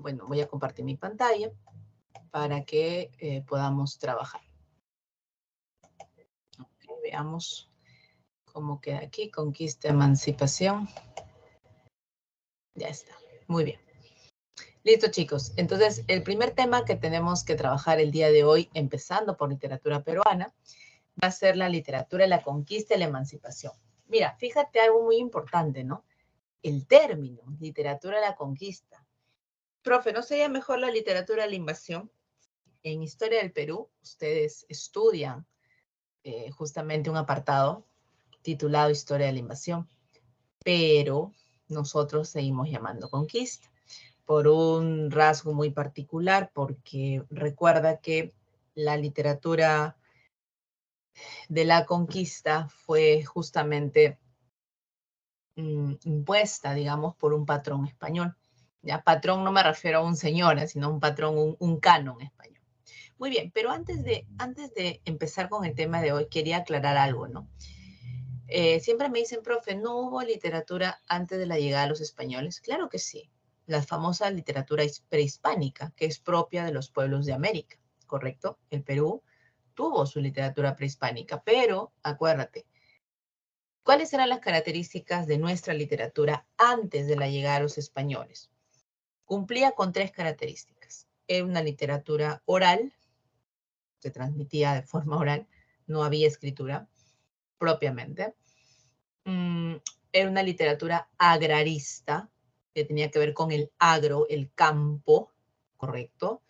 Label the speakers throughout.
Speaker 1: bueno, voy a compartir mi pantalla para que podamos trabajar. Okay, veamos cómo queda aquí. Conquista, emancipación. Ya está. Muy bien. Listo, chicos. Entonces, el primer tema que tenemos que trabajar el día de hoy, empezando por literatura peruana, va a ser la literatura de la conquista y la emancipación. Mira, fíjate algo muy importante, ¿no? El término, literatura de la conquista. Profe, ¿no sería mejor la literatura de la invasión? En Historia del Perú, ustedes estudian justamente un apartado titulado Historia de la Invasión, pero nosotros seguimos llamando conquista por un rasgo muy particular, porque recuerda que la literatura de la conquista fue justamente impuesta, digamos, por un patrón español. Ya, patrón no me refiero a un señor, sino un patrón, un canon español. Muy bien, pero antes de empezar con el tema de hoy, quería aclarar algo, ¿no? Siempre me dicen, profe, ¿no hubo literatura antes de la llegada de los españoles? Claro que sí. La famosa literatura prehispánica, que es propia de los pueblos de América, ¿correcto? El Perú tuvo su literatura prehispánica, pero acuérdate, ¿cuáles eran las características de nuestra literatura antes de la llegada de los españoles? Cumplía con 3 características. Era una literatura oral, se transmitía de forma oral, no había escritura propiamente. Era una literatura agrarista, que tenía que ver con el agro, el campo, ¿correcto?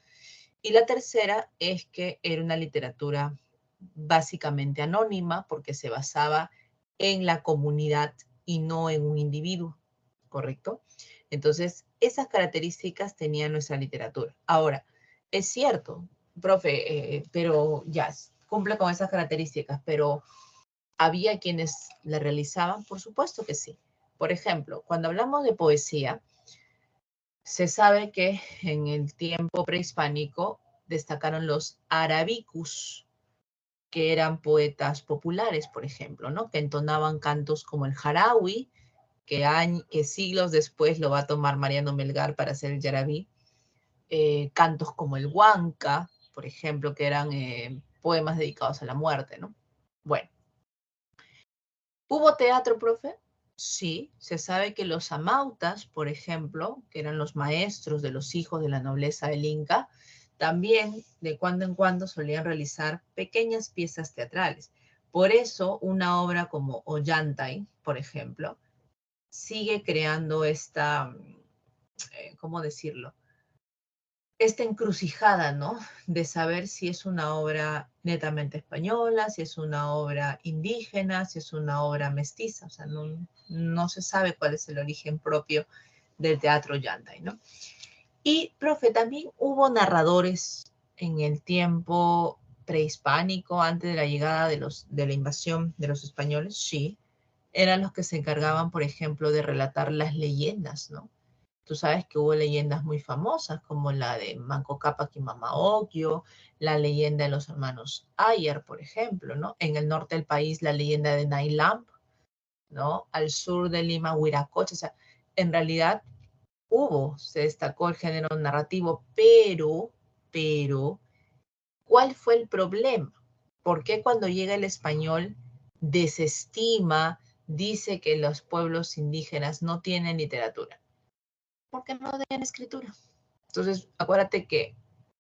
Speaker 1: Y la tercera es que era una literatura básicamente anónima, porque se basaba en la comunidad y no en un individuo, ¿correcto? Entonces, esas características tenía nuestra literatura. Ahora, es cierto, profe, pero ya, cumple con esas características, pero ¿había quienes la realizaban? Por supuesto que sí. Por ejemplo, cuando hablamos de poesía, se sabe que en el tiempo prehispánico destacaron los arabicus, que eran poetas populares, por ejemplo, ¿no? Que entonaban cantos como el jarawi, que siglos después lo va a tomar Mariano Melgar para hacer el yarabí. Cantos como el huanca, por ejemplo, que eran poemas dedicados a la muerte, ¿no? Bueno. ¿Hubo teatro, profe? Sí, se sabe que los amautas, por ejemplo, que eran los maestros de los hijos de la nobleza del Inca, también de cuando en cuando solían realizar pequeñas piezas teatrales. Por eso, una obra como Ollantay, por ejemplo, sigue creando esta, ¿cómo decirlo? Esta encrucijada, ¿no? De saber si es una obra netamente española, si es una obra indígena, si es una obra mestiza. O sea, no se sabe cuál es el origen propio del teatro Ollantay, ¿no? Y, profe, también hubo narradores en el tiempo prehispánico, antes de la llegada de la invasión de los españoles, sí. Eran los que se encargaban, por ejemplo, de relatar las leyendas, ¿no? Tú sabes que hubo leyendas muy famosas, como la de Manco Cápac y Mamaocllo, la leyenda de los hermanos Ayer, por ejemplo, ¿no? En el norte del país, la leyenda de Nailamp, ¿no? Al sur de Lima, Huiracocha. O sea, en realidad se destacó el género narrativo, pero, ¿cuál fue el problema? ¿Por qué cuando llega el español desestima, dice que los pueblos indígenas no tienen literatura? Porque no tenían escritura. Entonces, acuérdate que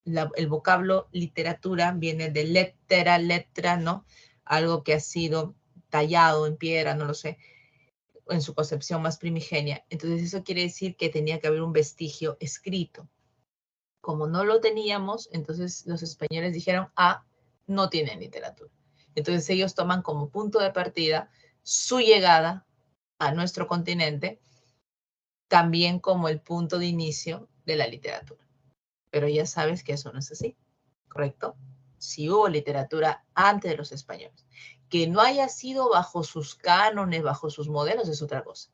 Speaker 1: el vocablo literatura viene de letra, ¿no? Algo que ha sido tallado en piedra, no lo sé, en su concepción más primigenia. Entonces, eso quiere decir que tenía que haber un vestigio escrito. Como no lo teníamos, entonces los españoles dijeron, no tienen literatura. Entonces, ellos toman como punto de partida su llegada a nuestro continente, también como el punto de inicio de la literatura. Pero ya sabes que eso no es así, ¿correcto? Si hubo literatura antes de los españoles, que no haya sido bajo sus cánones, bajo sus modelos, es otra cosa.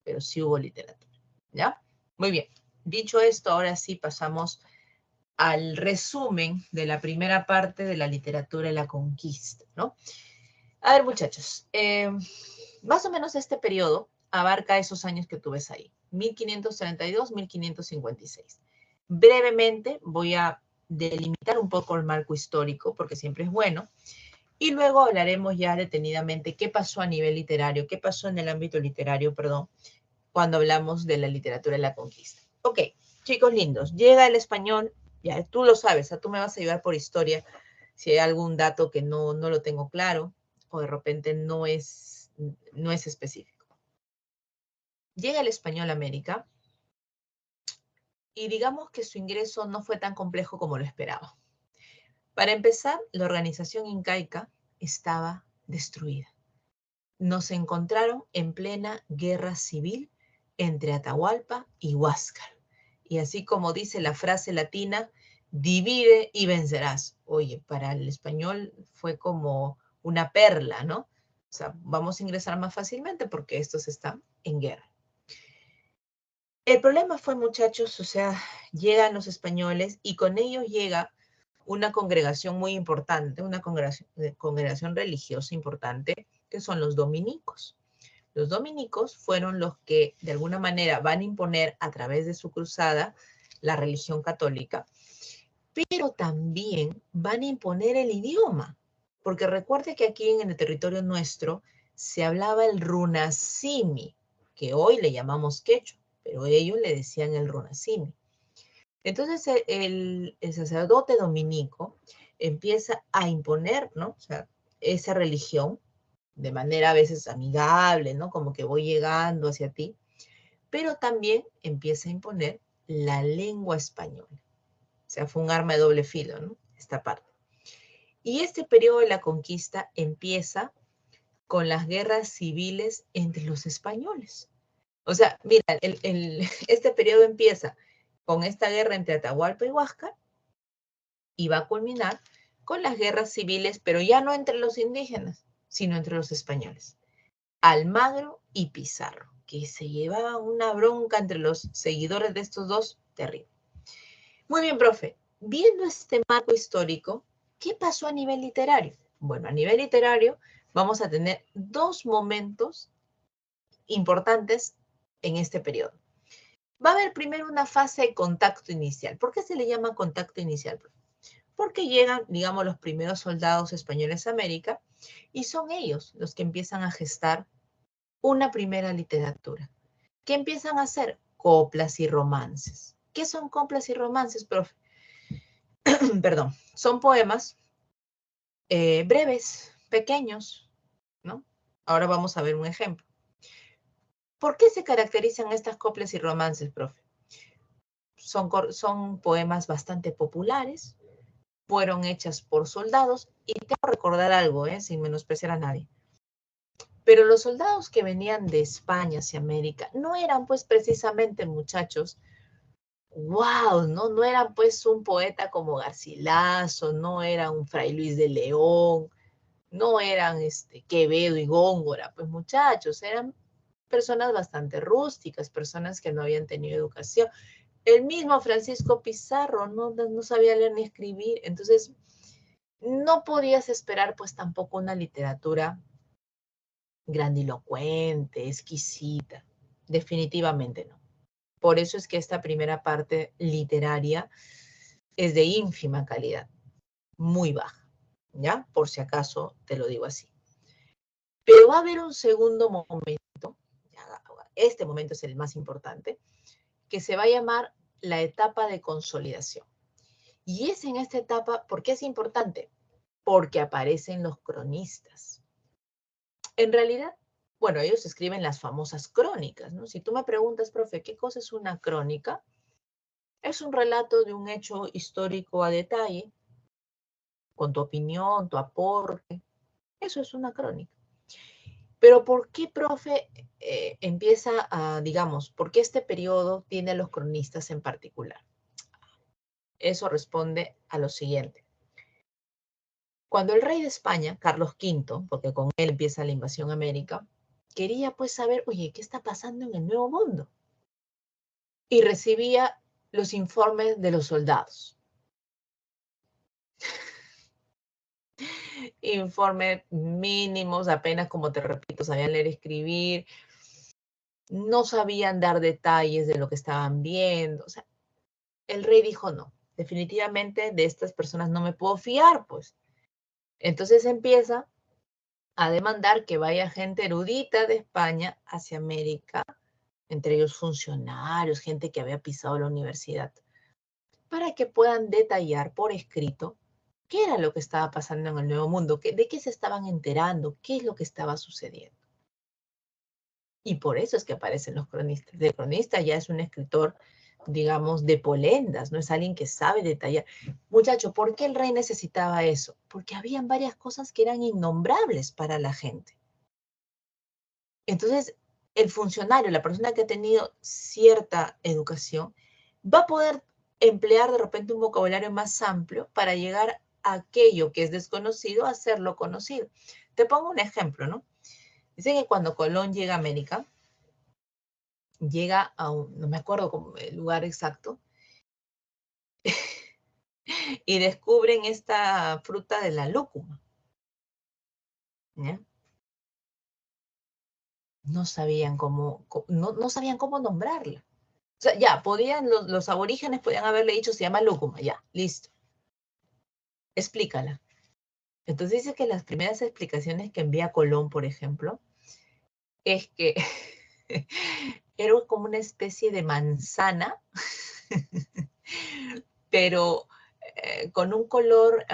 Speaker 1: Pero sí hubo literatura, ¿ya? Muy bien. Dicho esto, ahora sí pasamos al resumen de la primera parte de la literatura y la conquista, ¿no? A ver, muchachos, más o menos este periodo abarca esos años que tú ves ahí, 1532, 1556. brevemente voy a delimitar un poco el marco histórico, porque siempre es bueno, y luego hablaremos ya detenidamente qué pasó a nivel literario, qué pasó en el ámbito literario, perdón, cuando hablamos de la literatura de la conquista. Ok, chicos lindos, llega el español, ya tú lo sabes, tú me vas a ayudar por historia si hay algún dato que no lo tengo claro o de repente no es específico. Llega el español a América y digamos que su ingreso no fue tan complejo como lo esperaba. Para empezar, la organización incaica estaba destruida. Nos encontraron en plena guerra civil entre Atahualpa y Huáscar. Y así como dice la frase latina, divide y vencerás. Oye, para el español fue como una perla, ¿no? O sea, vamos a ingresar más fácilmente porque estos están en guerra. El problema fue, muchachos, o sea, llegan los españoles y con ellos llega una congregación muy importante, una congregación religiosa importante, que son los dominicos. Los dominicos fueron los que de alguna manera van a imponer a través de su cruzada la religión católica, pero también van a imponer el idioma, porque recuerde que aquí en el territorio nuestro se hablaba el runasimi, que hoy le llamamos quechua, pero ellos le decían el runasimi. Entonces el sacerdote dominico empieza a imponer, ¿no? O sea, esa religión de manera a veces amigable, ¿no? Como que voy llegando hacia ti, pero también empieza a imponer la lengua española. O sea, fue un arma de doble filo, ¿no? Esta parte. Y este periodo de la conquista empieza con las guerras civiles entre los españoles. O sea, mira, este periodo empieza con esta guerra entre Atahualpa y Huáscar y va a culminar con las guerras civiles, pero ya no entre los indígenas, sino entre los españoles. Almagro y Pizarro, que se llevaban una bronca entre los seguidores de estos dos, terrible. Muy bien, profe. Viendo este marco histórico, ¿qué pasó a nivel literario? Bueno, a nivel literario vamos a tener dos momentos importantes en este periodo. Va a haber primero una fase de contacto inicial. ¿Por qué se le llama contacto inicial, profe? Porque llegan, digamos, los primeros soldados españoles a América y son ellos los que empiezan a gestar una primera literatura. ¿Qué empiezan a hacer? Coplas y romances. ¿Qué son coplas y romances, profe? Perdón, son poemas breves, pequeños, ¿no? Ahora vamos a ver un ejemplo. ¿Por qué se caracterizan estas coplas y romances, profe? Son poemas bastante populares, fueron hechas por soldados y tengo que recordar algo, sin menospreciar a nadie. Pero los soldados que venían de España hacia América no eran pues precisamente muchachos, wow, no eran pues un poeta como Garcilaso, no era un Fray Luis de León, no eran Quevedo y Góngora, pues muchachos, eran personas bastante rústicas, personas que no habían tenido educación. El mismo Francisco Pizarro no sabía leer ni escribir, entonces no podías esperar pues tampoco una literatura grandilocuente, exquisita, definitivamente no. Por eso es que esta primera parte literaria es de ínfima calidad, muy baja, ¿ya? Por si acaso te lo digo así. Pero va a haber un segundo momento, este momento es el más importante, que se va a llamar la etapa de consolidación. Y es en esta etapa, ¿por qué es importante? Porque aparecen los cronistas. En realidad, bueno, ellos escriben las famosas crónicas, ¿no? Si tú me preguntas, profe, ¿qué cosa es una crónica? Es un relato de un hecho histórico a detalle, con tu opinión, tu aporte. Eso es una crónica. Pero ¿por qué, profe, empieza a, digamos, por qué este periodo tiene a los cronistas en particular? Eso responde a lo siguiente. Cuando el rey de España, Carlos V, porque con él empieza la invasión a América, quería pues saber, oye, ¿qué está pasando en el Nuevo Mundo? Y recibía los informes de los soldados. Informes mínimos, apenas, como te repito, sabían leer y escribir, no sabían dar detalles de lo que estaban viendo, o sea, El rey dijo no, definitivamente de estas personas no me puedo fiar, pues. Entonces empieza a demandar que vaya gente erudita de España hacia América, entre ellos funcionarios, gente que había pisado la universidad, para que puedan detallar por escrito qué era lo que estaba pasando en el Nuevo Mundo, de qué se estaban enterando, qué es lo que estaba sucediendo. Y por eso es que aparecen los cronistas. El cronista ya es un escritor, digamos, de polendas, no es alguien que sabe detallar. Muchacho, ¿por qué el rey necesitaba eso? Porque habían varias cosas que eran innombrables para la gente. Entonces, el funcionario, la persona que ha tenido cierta educación, va a poder emplear de repente un vocabulario más amplio para llegar a aquello que es desconocido, a hacerlo conocido. Te pongo un ejemplo, ¿no? Dicen que cuando Colón llega a América, llega a un, no me acuerdo cómo, el lugar exacto, y descubren esta fruta de la lúcuma. ¿Ya? No sabían no sabían cómo nombrarla. O sea, ya, los aborígenes podían haberle dicho, se llama lúcuma, ya, listo. Explícala. Entonces dice que las primeras explicaciones que envía Colón, por ejemplo, es que era como una especie de manzana, pero con un color,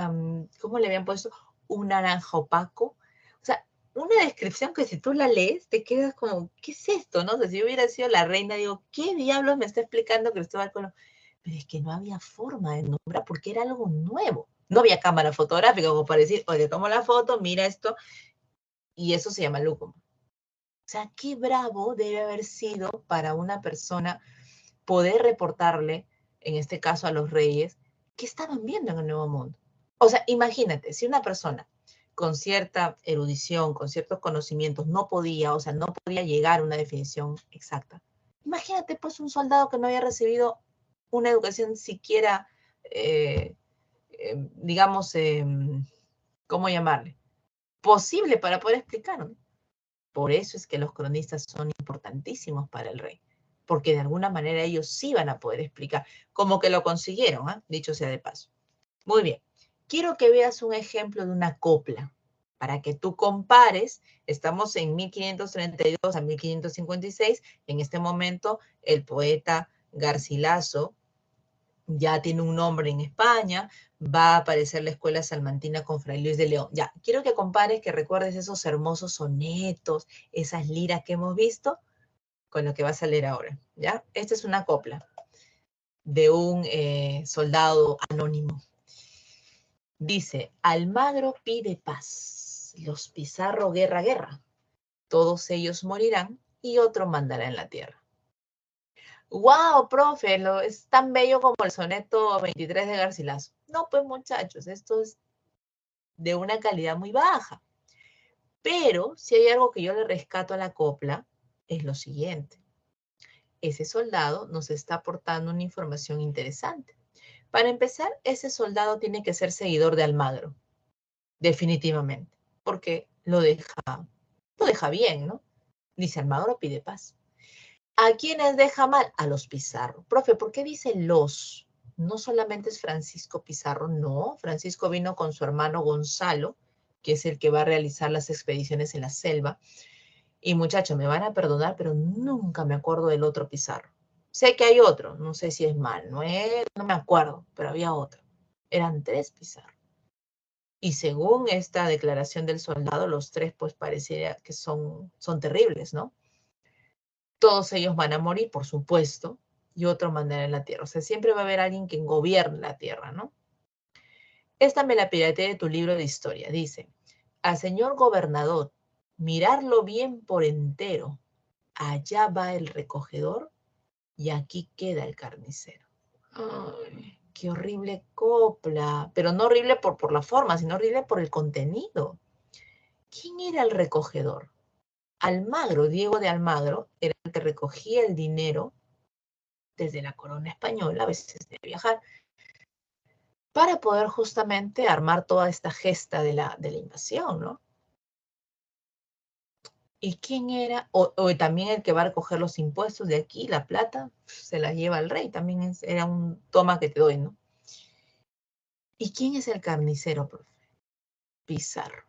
Speaker 1: ¿cómo le habían puesto? Un naranja opaco. O sea, una descripción que si tú la lees, te quedas como, ¿qué es esto? ¿No? O sea, si yo hubiera sido la reina, digo, ¿qué diablos me está explicando Cristóbal Colón? Pero es que no había forma de nombrar porque era algo nuevo. No había cámara fotográfica como para decir, oye, tomo la foto, mira esto, y eso se llama lúcuma. O sea, qué bravo debe haber sido para una persona poder reportarle, en este caso a los reyes, qué estaban viendo en el Nuevo Mundo. O sea, imagínate, si una persona con cierta erudición, con ciertos conocimientos, no podía, o sea, no podía llegar a una definición exacta. Imagínate, pues, un soldado que no había recibido una educación siquiera, digamos, ¿cómo llamarle? Posible para poder explicarlo. Por eso es que los cronistas son importantísimos para el rey, porque de alguna manera ellos sí van a poder explicar, como que lo consiguieron, ¿eh? Dicho sea de paso. Muy bien, quiero que veas un ejemplo de una copla, para que tú compares, estamos en 1532 a 1556, en este momento el poeta Garcilaso ya tiene un nombre en España, va a aparecer la Escuela Salmantina con Fray Luis de León. Ya, quiero que compares, que recuerdes esos hermosos sonetos, esas liras que hemos visto, con lo que vas a leer ahora, ¿ya? Esta es una copla de un soldado anónimo. Dice, Almagro pide paz, los Pizarro guerra, guerra, todos ellos morirán y otro mandará en la tierra. ¡Wow, profe! Es tan bello como el soneto 23 de Garcilaso. No, pues muchachos, esto es de una calidad muy baja. Pero si hay algo que yo le rescato a la copla, es lo siguiente. Ese soldado nos está aportando una información interesante. Para empezar, ese soldado tiene que ser seguidor de Almagro, definitivamente, porque lo deja bien, ¿no? Dice Almagro pide paz. ¿A quiénes deja mal? A los Pizarro. Profe, ¿por qué dice los? No solamente es Francisco Pizarro, no. Francisco vino con su hermano Gonzalo, que es el que va a realizar las expediciones en la selva. Y muchachos, me van a perdonar, pero nunca me acuerdo del otro Pizarro. Sé que hay otro, no sé si es Manuel, no me acuerdo, pero había otro. Eran tres Pizarro. Y según esta declaración del soldado, los tres pues pareciera que son terribles, ¿no? Todos ellos van a morir, por supuesto, y otro mandará en la tierra. O sea, siempre va a haber alguien que gobierne la tierra, ¿no? Esta me la pirateé de tu libro de historia. Dice, al señor gobernador, mirarlo bien por entero. Allá va el recogedor y aquí queda el carnicero. Ay, qué horrible copla. Pero no horrible por la forma, sino horrible por el contenido. ¿Quién era el recogedor? Almagro, Diego de Almagro, era el que recogía el dinero desde la corona española, a veces de viajar, para poder justamente armar toda esta gesta de la invasión, ¿no? ¿Y quién era? O también el que va a recoger los impuestos de aquí, la plata, se la lleva el rey, también era un toma que te doy, ¿no? ¿Y quién es el carnicero, profe? Pizarro.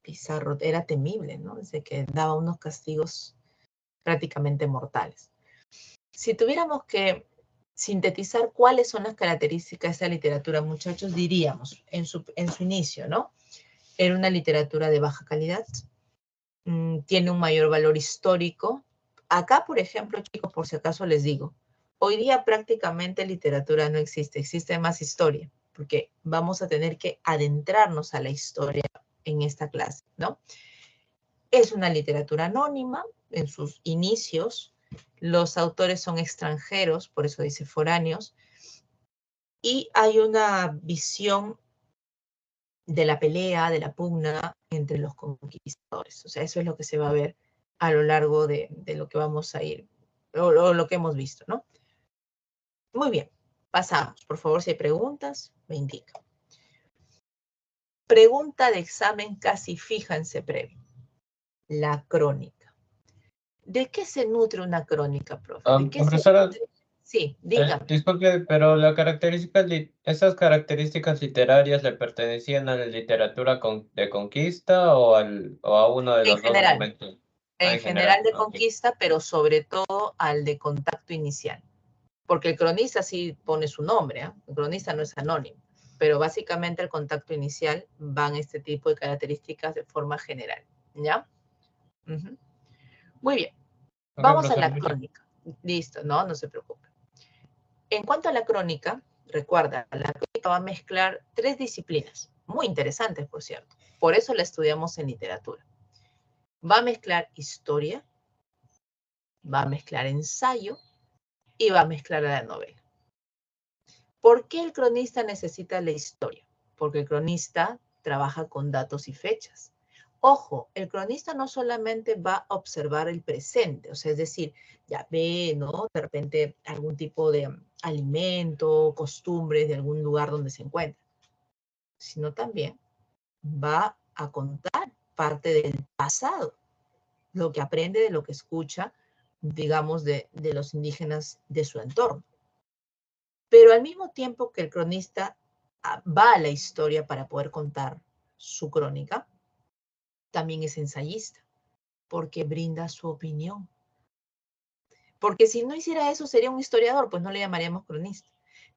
Speaker 1: Pizarro era temible, ¿no? Desde que daba unos castigos prácticamente mortales. Si tuviéramos que sintetizar cuáles son las características de esa literatura, muchachos, diríamos, en su inicio, ¿no? Era una literatura de baja calidad, tiene un mayor valor histórico. Acá, por ejemplo, chicos, por si acaso les digo, hoy día prácticamente literatura no existe, existe más historia, porque vamos a tener que adentrarnos a la historia en esta clase, ¿no? Es una literatura anónima en sus inicios, los autores son extranjeros, por eso dice foráneos, y hay una visión de la pelea, de la pugna entre los conquistadores. O sea, eso es lo que se va a ver a lo largo de lo que vamos a ir, o lo que hemos visto, ¿no? Muy bien, pasamos. Por favor, si hay preguntas, me indican. Pregunta de examen casi fija en CEPREVI. La crónica. ¿De qué se nutre una crónica, profe? ¿De qué se
Speaker 2: Profesora,
Speaker 1: nutre? Sí, dígame.
Speaker 2: disculpe, pero la característica, ¿esas características literarias le pertenecían a la literatura de conquista o a uno de los dos momentos? Ah,
Speaker 1: En
Speaker 2: en general.
Speaker 1: general de
Speaker 2: Ok.
Speaker 1: conquista, pero sobre todo al de contacto inicial. Porque el cronista sí pone su nombre, ¿eh? El cronista no es anónimo, pero básicamente el contacto inicial van este tipo de características de forma general, ¿ya? Muy bien,
Speaker 2: Ok,
Speaker 1: vamos a
Speaker 2: profesor,
Speaker 1: la crónica. Listo, no se preocupe. En cuanto a la crónica, recuerda, la crónica va a mezclar tres disciplinas, muy interesantes, por cierto. Por eso la estudiamos en literatura. Va a mezclar historia, va a mezclar ensayo y va a mezclar a la novela. ¿Por qué el cronista necesita la historia? Porque el cronista trabaja con datos y fechas. Ojo, el cronista no solamente va a observar el presente, o sea, es decir, ya ve, ¿no? De repente algún tipo de alimento, costumbres de algún lugar donde se encuentra, sino también va a contar parte del pasado, lo que aprende de lo que escucha, digamos, de los indígenas de su entorno. Pero al mismo tiempo que el cronista va a la historia para poder contar su crónica, también es ensayista, porque brinda su opinión. Porque si no hiciera eso, sería un historiador, pues no le llamaríamos cronista.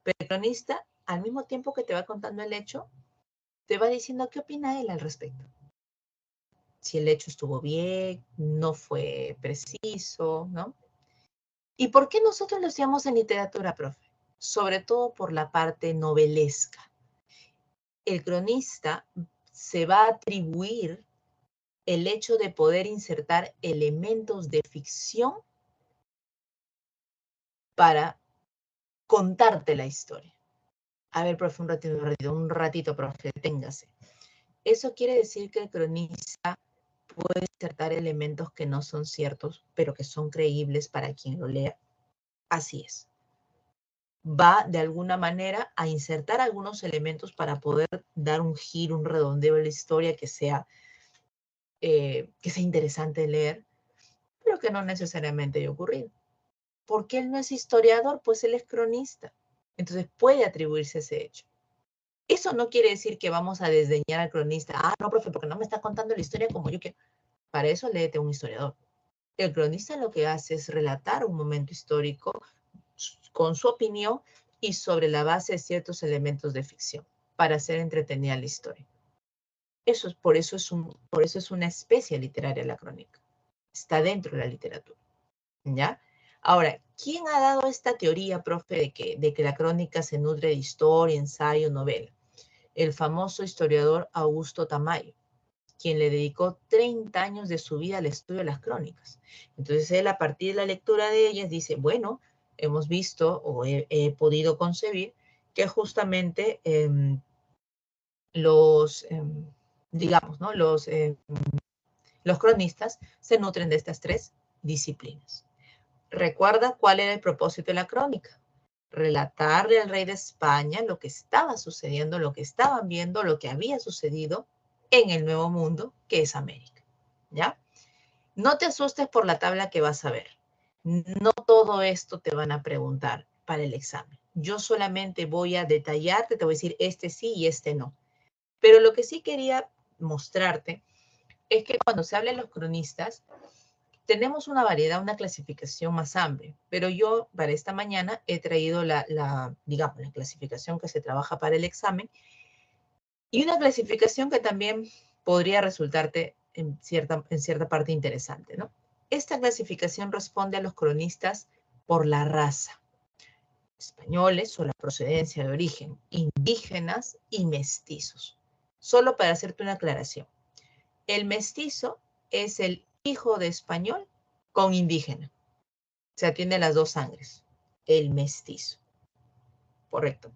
Speaker 1: Pero el cronista, al mismo tiempo que te va contando el hecho, te va diciendo qué opina él al respecto. Si el hecho estuvo bien, no fue preciso, ¿no? ¿Y por qué nosotros lo hacíamos en literatura, profe? Sobre todo por la parte novelesca. El cronista se va a atribuir el hecho de poder insertar elementos de ficción para contarte la historia. A ver, profe, un ratito, profe, téngase. Eso quiere decir que el cronista puede insertar elementos que no son ciertos, pero que son creíbles para quien lo lea. Así es. Va de alguna manera a insertar algunos elementos para poder dar un giro, un redondeo a la historia que sea interesante de leer, pero que no necesariamente haya ocurrido. Porque él no es historiador, pues él es cronista. Entonces puede atribuirse ese hecho. Eso no quiere decir que vamos a desdeñar al cronista. Ah, no, profe, porque no me está contando la historia como yo quiero. Para eso léete a un historiador. El cronista lo que hace es relatar un momento histórico con su opinión y sobre la base de ciertos elementos de ficción para hacer entretenida la historia. Por eso es una especie literaria la crónica. Está dentro de la literatura. ¿Ya? Ahora, ¿quién ha dado esta teoría, profe, de que la crónica se nutre de historia, ensayo, novela? El famoso historiador Augusto Tamayo, quien le dedicó 30 años de su vida al estudio de las crónicas. Entonces, él a partir de la lectura de ellas dice, bueno, hemos visto o he podido concebir que justamente digamos, ¿no? Los cronistas se nutren de estas tres disciplinas. Recuerda cuál era el propósito de la crónica. Relatarle al rey de España lo que estaba sucediendo, lo que estaban viendo, lo que había sucedido en el Nuevo Mundo, que es América. ¿ya? No te asustes por la tabla que vas a ver. No todo esto te van a preguntar para el examen. Yo solamente voy a detallarte, te voy a decir este sí y este no. Pero lo que sí quería mostrarte es que cuando se habla de los cronistas, tenemos una variedad, una clasificación más amplia, pero yo para esta mañana he traído digamos, la clasificación que se trabaja para el examen y una clasificación que también podría resultarte en cierta parte interesante, ¿no? Esta clasificación responde a los cronistas por la raza, españoles o la procedencia de origen, indígenas y mestizos. Solo para hacerte una aclaración. El mestizo es el hijo de español con indígena. O sea, tiene las dos sangres. El mestizo. Correcto.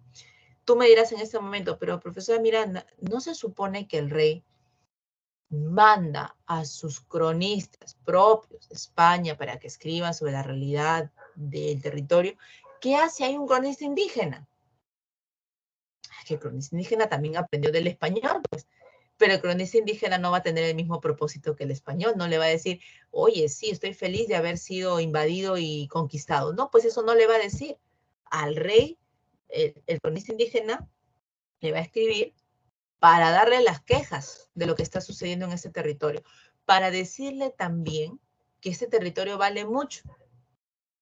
Speaker 1: Tú me dirás en este momento, pero profesora Miranda, ¿no se supone que el rey manda a sus cronistas propios de España para que escriban sobre la realidad del territorio? ¿Qué hace ahí un cronista indígena? Que el cronista indígena también aprendió del español, pues. Pero el cronista indígena no va a tener el mismo propósito que el español. No le va a decir, oye, sí, estoy feliz de haber sido invadido y conquistado. No, pues eso no le va a decir. Al rey, el cronista indígena le va a escribir para darle las quejas de lo que está sucediendo en ese territorio, para decirle también que este territorio vale mucho,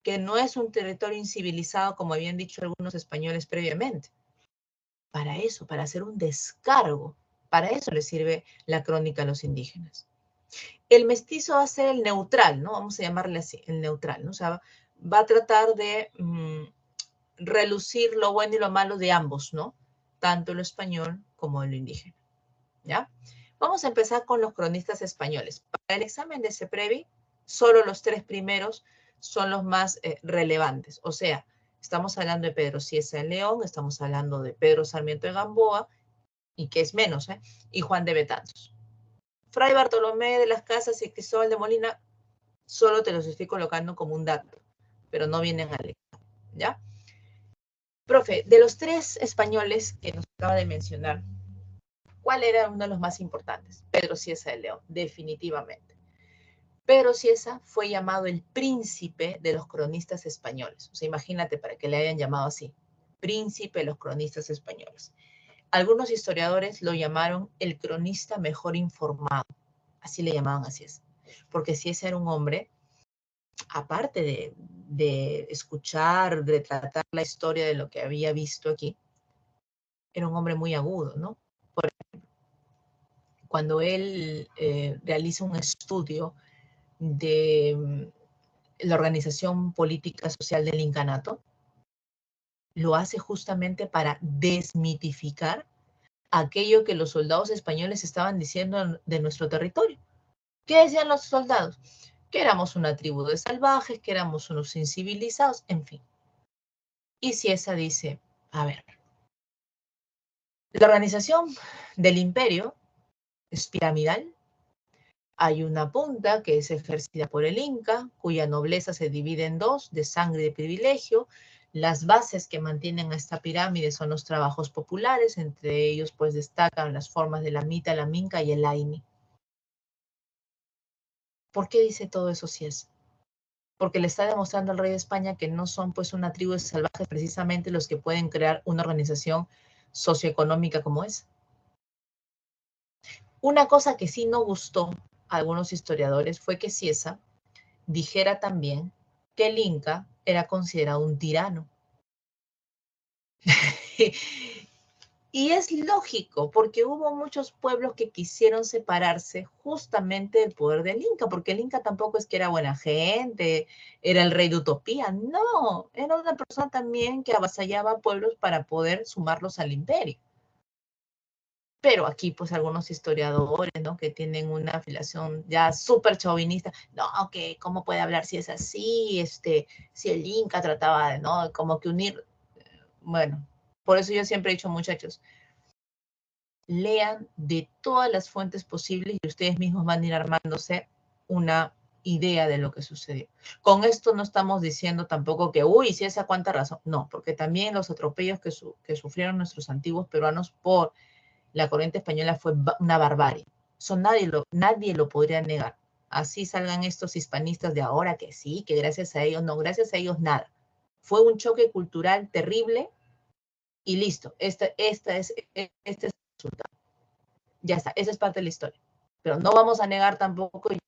Speaker 1: que no es un territorio incivilizado como habían dicho algunos españoles previamente. Para eso, para hacer un descargo, para eso le sirve la crónica a los indígenas. El mestizo va a ser el neutral, ¿no? Vamos a llamarle así, el neutral, ¿no? O sea, va a tratar de relucir lo bueno y lo malo de ambos, ¿no? Tanto lo español como lo indígena. ¿Ya? Vamos a empezar con los cronistas españoles. Para el examen de CEPREVI, solo los 3 primeros son los más relevantes. O sea, estamos hablando de Pedro Cieza de León, estamos hablando de Pedro Sarmiento de Gamboa, y que es menos, y Juan de Betanzos. Fray Bartolomé de las Casas y Cristóbal de Molina, solo te los estoy colocando como un dato, pero no vienen al examen, ¿ya? Profe, de los 3 españoles que nos acaba de mencionar, ¿cuál era uno de los más importantes? Pedro Cieza de León, definitivamente. Pedro Cieza fue llamado el príncipe de los cronistas españoles. O sea, imagínate para que le hayan llamado así, príncipe de los cronistas españoles. Algunos historiadores lo llamaron el cronista mejor informado. Así le llamaban a Cieza. Porque Cieza era un hombre, aparte de escuchar, de tratar la historia de lo que había visto aquí, era un hombre muy agudo, ¿no? Por ejemplo, cuando él realiza un estudio de la organización política social del incanato, lo hace justamente para desmitificar aquello que los soldados españoles estaban diciendo de nuestro territorio. ¿Qué decían los soldados? Que éramos una tribu de salvajes, que éramos unos incivilizados, en fin. Y Cieza dice, a ver, la organización del imperio es piramidal. Hay una punta que es ejercida por el Inca, cuya nobleza se divide en dos, de sangre y de privilegio. Las bases que mantienen a esta pirámide son los trabajos populares, entre ellos pues destacan las formas de la mita, la minca y el aini. ¿Por qué dice todo eso si es? Porque le está demostrando al rey de España que no son pues una tribu de salvajes precisamente los que pueden crear una organización socioeconómica como es. Una cosa que sí no gustó a algunos historiadores fue que Cieza dijera también que el Inca era considerado un tirano. Y es lógico, porque hubo muchos pueblos que quisieron separarse justamente del poder del Inca, porque el Inca tampoco es que era buena gente, era el rey de Utopía, no, era una persona también que avasallaba pueblos para poder sumarlos al imperio. Pero aquí, pues, algunos historiadores, ¿no? Que tienen una afiliación ya súper chauvinista. No, que cómo puede hablar si es así, si el Inca trataba de, ¿no? Como que unir. Bueno, por eso yo siempre he dicho, muchachos, lean de todas las fuentes posibles y ustedes mismos van a ir armándose una idea de lo que sucedió. Con esto no estamos diciendo tampoco que, uy, si esa cuánta razón. No, porque también los atropellos que sufrieron nuestros antiguos peruanos por la corriente española fue una barbarie. Eso nadie lo podría negar. así salgan estos hispanistas de ahora que sí, que gracias a ellos, no, gracias a ellos nada. Fue un choque cultural terrible y listo, este es el resultado. Ya está, esa es parte de la historia. Pero no vamos a negar tampoco que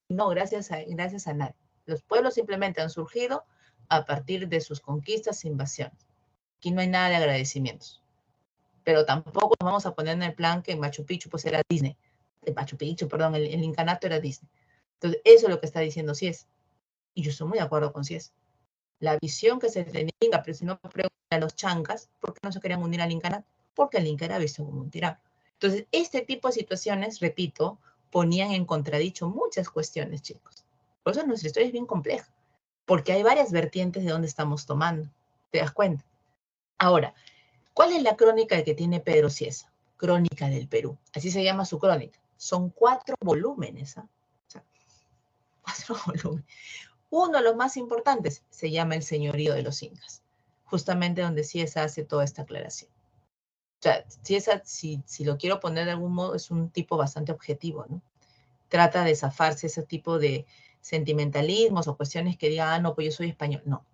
Speaker 1: no, gracias a nadie. Los pueblos simplemente han surgido a partir de sus conquistas e invasiones. Aquí no hay nada de agradecimientos. Pero tampoco nos vamos a poner en el plan que Machu Picchu pues era Disney. Machu Picchu, perdón, el incanato era Disney. Entonces, eso es lo que está diciendo Cies. Y yo estoy muy de acuerdo con Cies. La visión que se tenía, pero si no preguntan a los chancas, ¿por qué no se querían unir al incanato? Porque el Inca era visto como un tirano. Entonces, este tipo de situaciones, repito, ponían en contradicho muchas cuestiones, chicos. Por eso nuestra historia es bien compleja, porque hay varias vertientes de dónde estamos tomando. ¿Te das cuenta? Ahora, ¿cuál es la crónica que tiene Pedro Cieza? Crónica del Perú. Así se llama su crónica. Son 4 volúmenes. O sea, 4 volúmenes. Uno de los más importantes se llama El Señorío de los Incas, justamente donde Cieza hace toda esta aclaración. O sea, Cieza, si lo quiero poner de algún modo, es un tipo bastante objetivo, ¿no? Trata de zafarse ese tipo de sentimentalismos o cuestiones que digan, no, pues yo soy español. No,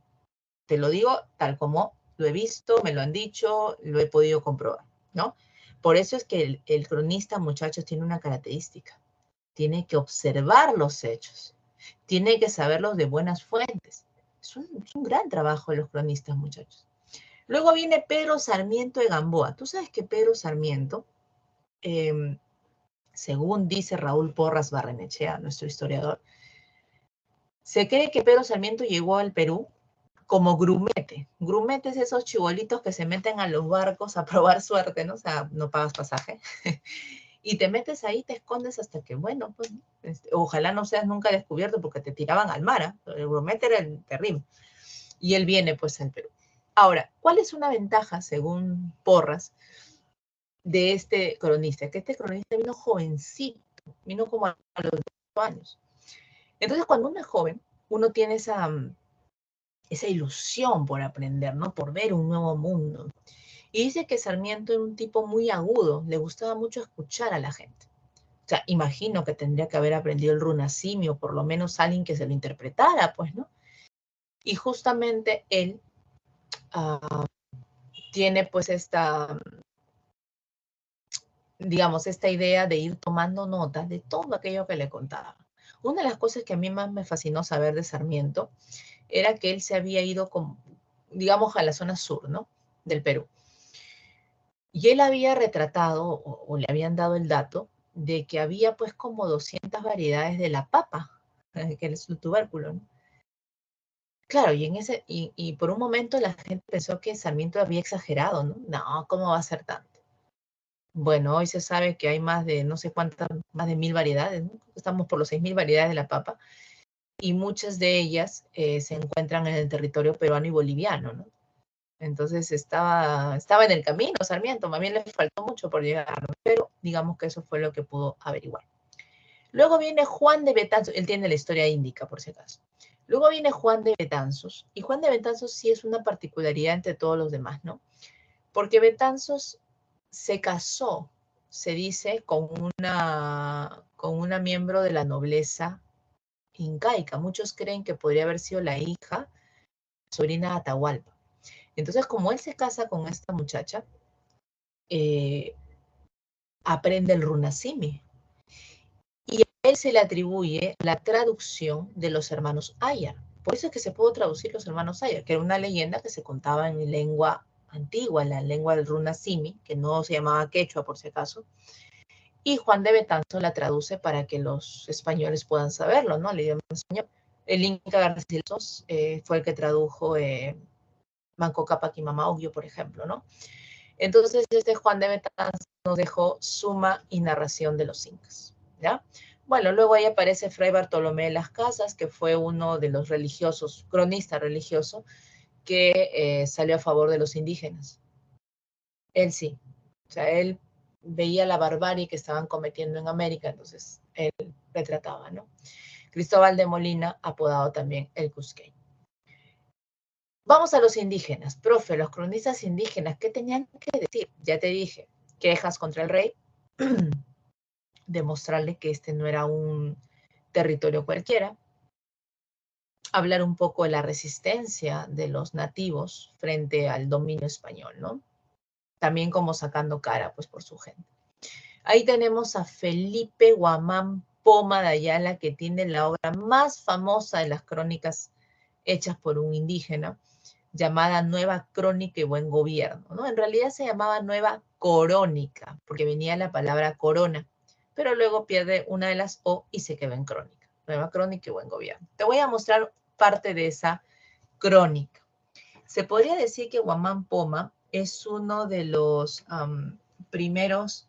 Speaker 1: te lo digo tal como lo he visto, me lo han dicho, lo he podido comprobar, ¿no? Por eso es que el cronista, muchachos, tiene una característica. Tiene que observar los hechos. Tiene que saberlos de buenas fuentes. Es un gran trabajo de los cronistas, muchachos. Luego viene Pedro Sarmiento de Gamboa. Tú sabes que Pedro Sarmiento, según dice Raúl Porras Barrenechea, nuestro historiador, se cree que Pedro Sarmiento llegó al Perú como grumete. Grumete es esos chibolitos que se meten a los barcos a probar suerte, ¿no? O sea, no pagas pasaje. Y te metes ahí, te escondes hasta que, bueno, pues, ojalá no seas nunca descubierto porque te tiraban al mar, ¿eh? El grumete era el terrible. Y él viene, pues, al Perú. Ahora, ¿cuál es una ventaja, según Porras, de este cronista? Que este cronista vino jovencito, vino como a los 2 años. Entonces, cuando uno es joven, uno tiene esa ilusión por aprender, ¿no? Por ver un nuevo mundo. Y dice que Sarmiento era un tipo muy agudo, le gustaba mucho escuchar a la gente. O sea, imagino que tendría que haber aprendido el runasimi, o por lo menos alguien que se lo interpretara, pues, ¿no? Y justamente él tiene pues digamos, esta idea de ir tomando notas de todo aquello que le contaba. Una de las cosas que a mí más me fascinó saber de Sarmiento era que él se había ido, digamos, a la zona sur, ¿no? Del Perú. Y él había retratado, o le habían dado el dato, de que había pues como 200 variedades de la papa, que es el tubérculo, ¿no? Claro, y por un momento la gente pensó que Sarmiento había exagerado, ¿no? No, ¿cómo va a ser tanto? Bueno, hoy se sabe que hay más de no sé cuántas, más de 1000 variedades, ¿no? Estamos por los 6000 variedades de la papa, y muchas de ellas se encuentran en el territorio peruano y boliviano, ¿no? Entonces estaba en el camino Sarmiento, más bien le faltó mucho por llegar, ¿no? Pero digamos que eso fue lo que pudo averiguar. Luego viene Juan de Betanzos, él tiene la historia índica por si acaso. Luego viene Juan de Betanzos, y Juan de Betanzos sí es una particularidad entre todos los demás, ¿no? Porque Betanzos se casó, se dice, con una miembro de la nobleza incaica. Muchos creen que podría haber sido la hija, sobrina de Atahualpa. Entonces, como él se casa con esta muchacha, aprende el runasimi. Y a él se le atribuye la traducción de los hermanos Ayar. Por eso es que se pudo traducir los hermanos Ayar, que era una leyenda que se contaba en lengua antigua, en la lengua del runasimi, que no se llamaba quechua por si acaso. Y Juan de Betanzos la traduce para que los españoles puedan saberlo, ¿no? El idioma español. El Inca Garcilaso fue el que tradujo Manco Cápac y Mamaugio, por ejemplo, ¿no? Entonces, Juan de Betanzos nos dejó suma y narración de los incas, ¿ya? Bueno, luego ahí aparece Fray Bartolomé de las Casas, que fue uno de los religiosos, cronista religioso, que salió a favor de los indígenas. Él sí. O sea, él veía la barbarie que estaban cometiendo en América, entonces él retrataba, ¿no? Cristóbal de Molina, apodado también el Cusqueño. Vamos a los indígenas. Profe, los cronistas indígenas, ¿qué tenían que decir? Ya te dije, quejas contra el rey, demostrarle que este no era un territorio cualquiera, hablar un poco de la resistencia de los nativos frente al dominio español, ¿no? También como sacando cara, pues, por su gente. Ahí tenemos a Felipe Guamán Poma de Ayala, que tiene la obra más famosa de las crónicas hechas por un indígena, llamada Nueva Crónica y Buen Gobierno, ¿no? En realidad se llamaba Nueva Corónica, porque venía la palabra corona, pero luego pierde una de las O y se quedó en crónica. Nueva Crónica y Buen Gobierno. Te voy a mostrar parte de esa crónica. Se podría decir que Guamán Poma es uno de los primeros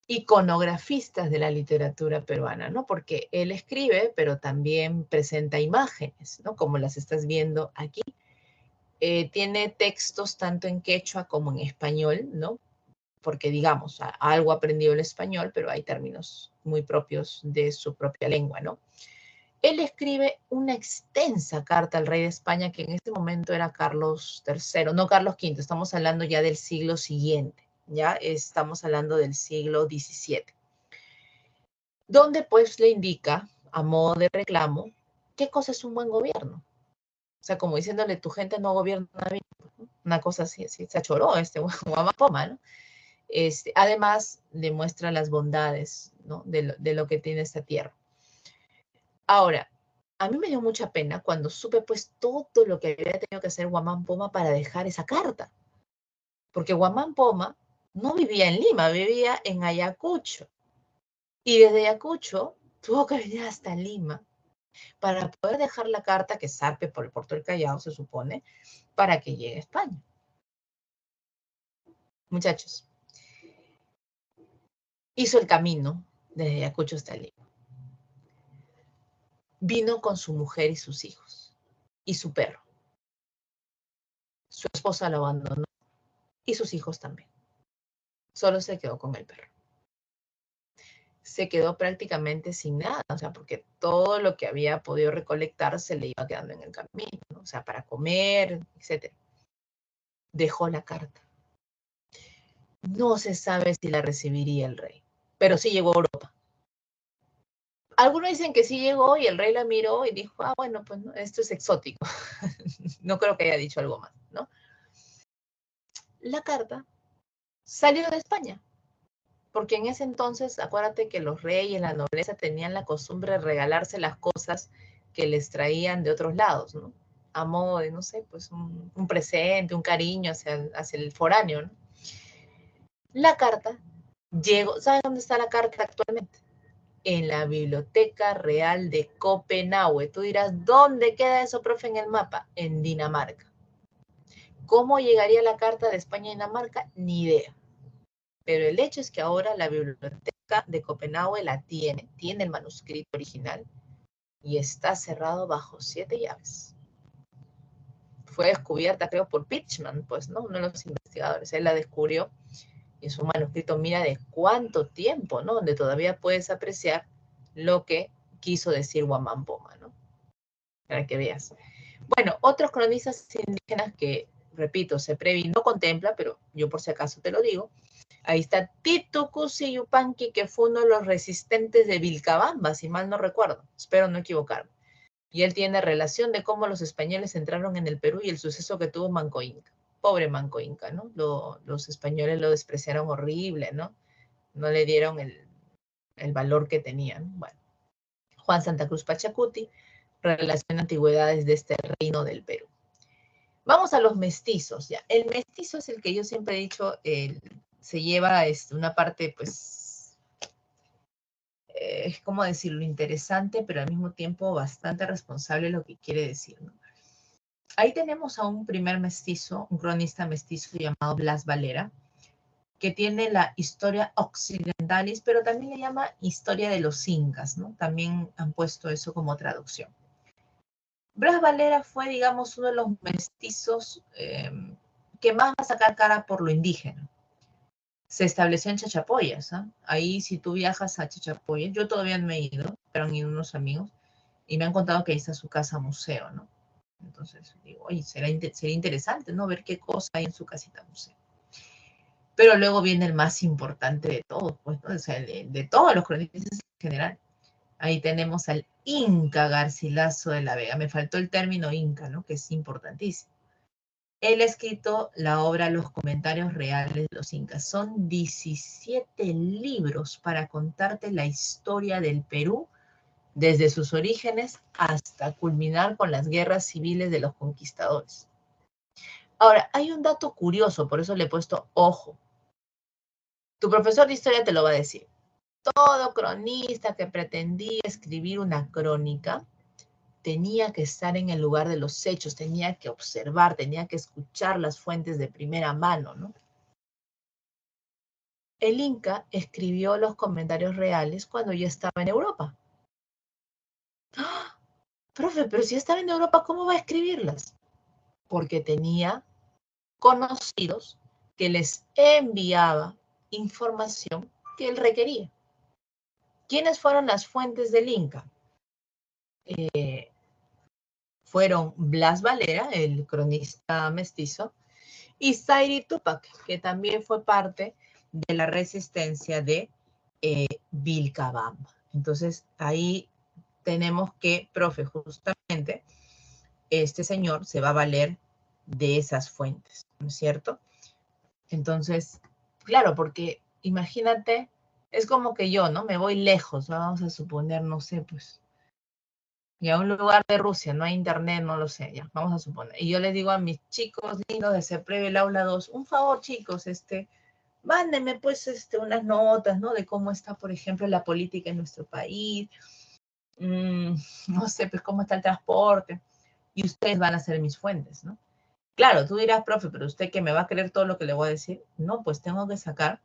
Speaker 1: iconografistas de la literatura peruana, ¿no? Porque él escribe, pero también presenta imágenes, ¿no? Como las estás viendo aquí. Tiene textos tanto en quechua como en español, ¿no? Porque, digamos, algo aprendió el español, pero hay términos muy propios de su propia lengua, ¿no? Él escribe una extensa carta al rey de España, que en este momento era Carlos III, no Carlos V, estamos hablando ya del siglo siguiente, ya estamos hablando del siglo XVII, donde pues le indica, a modo de reclamo, qué cosa es un buen gobierno. O sea, como diciéndole, tu gente no gobierna bien, ¿no? Una cosa así, se achoró Guamán Poma, ¿no? Además, demuestra las bondades, ¿no? de lo que tiene esta tierra. Ahora, a mí me dio mucha pena cuando supe pues todo lo que había tenido que hacer Guamán Poma para dejar esa carta. Porque Guamán Poma no vivía en Lima, vivía en Ayacucho. Y desde Ayacucho tuvo que venir hasta Lima para poder dejar la carta que zarpe por el puerto del Callao, se supone, para que llegue a España. Muchachos, hizo el camino desde Ayacucho hasta Lima. Vino con su mujer y sus hijos y su perro. Su esposa lo abandonó y sus hijos también. Solo se quedó con el perro. Se quedó prácticamente sin nada, o sea, porque todo lo que había podido recolectar se le iba quedando en el camino, ¿no? O sea, para comer, etc. Dejó la carta. No se sabe si la recibiría el rey, pero sí llegó a Europa. Algunos dicen que sí llegó y el rey la miró y dijo, ah, bueno, pues no, esto es exótico. No creo que haya dicho algo más, ¿no? La carta salió de España, porque en ese entonces, acuérdate que los reyes, la nobleza tenían la costumbre de regalarse las cosas que les traían de otros lados, ¿no? A modo de, no sé, pues un presente, un cariño hacia el foráneo, ¿no? La carta llegó, ¿sabes dónde está la carta actualmente? En la Biblioteca Real de Copenhague. Tú dirás, ¿dónde queda eso, profe, en el mapa? En Dinamarca. ¿Cómo llegaría la carta de España a Dinamarca? Ni idea. Pero el hecho es que ahora la Biblioteca de Copenhague la tiene el manuscrito original y está cerrado bajo 7 llaves. Fue descubierta, creo, por Pitchman, pues, ¿no? Uno de los investigadores. Él la descubrió y es un manuscrito, mira, de cuánto tiempo, ¿no? Donde todavía puedes apreciar lo que quiso decir Guamán Poma, ¿no? Para que veas. Bueno, otros cronistas indígenas que, repito, Seprevi no contempla, pero yo por si acaso te lo digo. Ahí está Tito Cusi Yupanqui, que fue uno de los resistentes de Vilcabamba, si mal no recuerdo. Espero no equivocarme. Y él tiene relación de cómo los españoles entraron en el Perú y el suceso que tuvo Manco Inca. Pobre Manco Inca, ¿no? Los españoles lo despreciaron horrible, ¿no? No le dieron el valor que tenían. Bueno, Juan Santa Cruz Pachacuti relaciona antigüedades de este reino del Perú. Vamos a los mestizos, ya. El mestizo es el que yo siempre he dicho, se lleva una parte, pues, ¿cómo decirlo? Interesante, pero al mismo tiempo bastante responsable lo que quiere decir, ¿no? Ahí tenemos a un primer mestizo, un cronista mestizo llamado Blas Valera, que tiene la historia occidentalis, pero también le llama historia de los incas, ¿no? También han puesto eso como traducción. Blas Valera fue, digamos, uno de los mestizos que más va a sacar cara por lo indígena. Se estableció en Chachapoyas, ¿eh? Ahí si tú viajas a Chachapoyas, yo todavía no he ido, pero han ido unos amigos y me han contado que ahí está su casa museo, ¿no? Entonces digo, oye, sería interesante, ¿no? Ver qué cosa hay en su casita museo. Pero luego viene el más importante de todos, pues, ¿no? O sea, de todos los cronistas en general. Ahí tenemos al Inca Garcilaso de la Vega. Me faltó el término Inca, ¿no? Que es importantísimo. Él ha escrito la obra Los Comentarios Reales de los Incas. Son 17 libros para contarte la historia del Perú desde sus orígenes hasta culminar con las guerras civiles de los conquistadores. Ahora, hay un dato curioso, por eso le he puesto ojo. Tu profesor de historia te lo va a decir. Todo cronista que pretendía escribir una crónica tenía que estar en el lugar de los hechos, tenía que observar, tenía que escuchar las fuentes de primera mano, ¿no? El Inca escribió los comentarios reales cuando ya estaba en Europa. ¡Ah! Profe, pero si estaba en Europa, ¿cómo va a escribirlas? Porque tenía conocidos que les enviaba información que él requería. ¿Quiénes fueron las fuentes del Inca? Fueron Blas Valera, el cronista mestizo, y Zairi Tupac, que también fue parte de la resistencia de Vilcabamba. Entonces, ahí tenemos que, profe, justamente, este señor se va a valer de esas fuentes, ¿no es cierto? Entonces, claro, porque imagínate, es como que yo, ¿no? Me voy lejos, ¿no? Vamos a suponer, no sé, pues, y a un lugar de Rusia, no hay internet, no lo sé, ya, vamos a suponer. Y yo les digo a mis chicos lindos de CEPREV, el aula 2, un favor, chicos, mándenme pues unas notas, ¿no? De cómo está, por ejemplo, la política en nuestro país, no sé, pues cómo está el transporte, y ustedes van a ser mis fuentes, ¿no? Claro, tú dirás, profe, pero usted que me va a creer todo lo que le voy a decir. No, pues tengo que sacar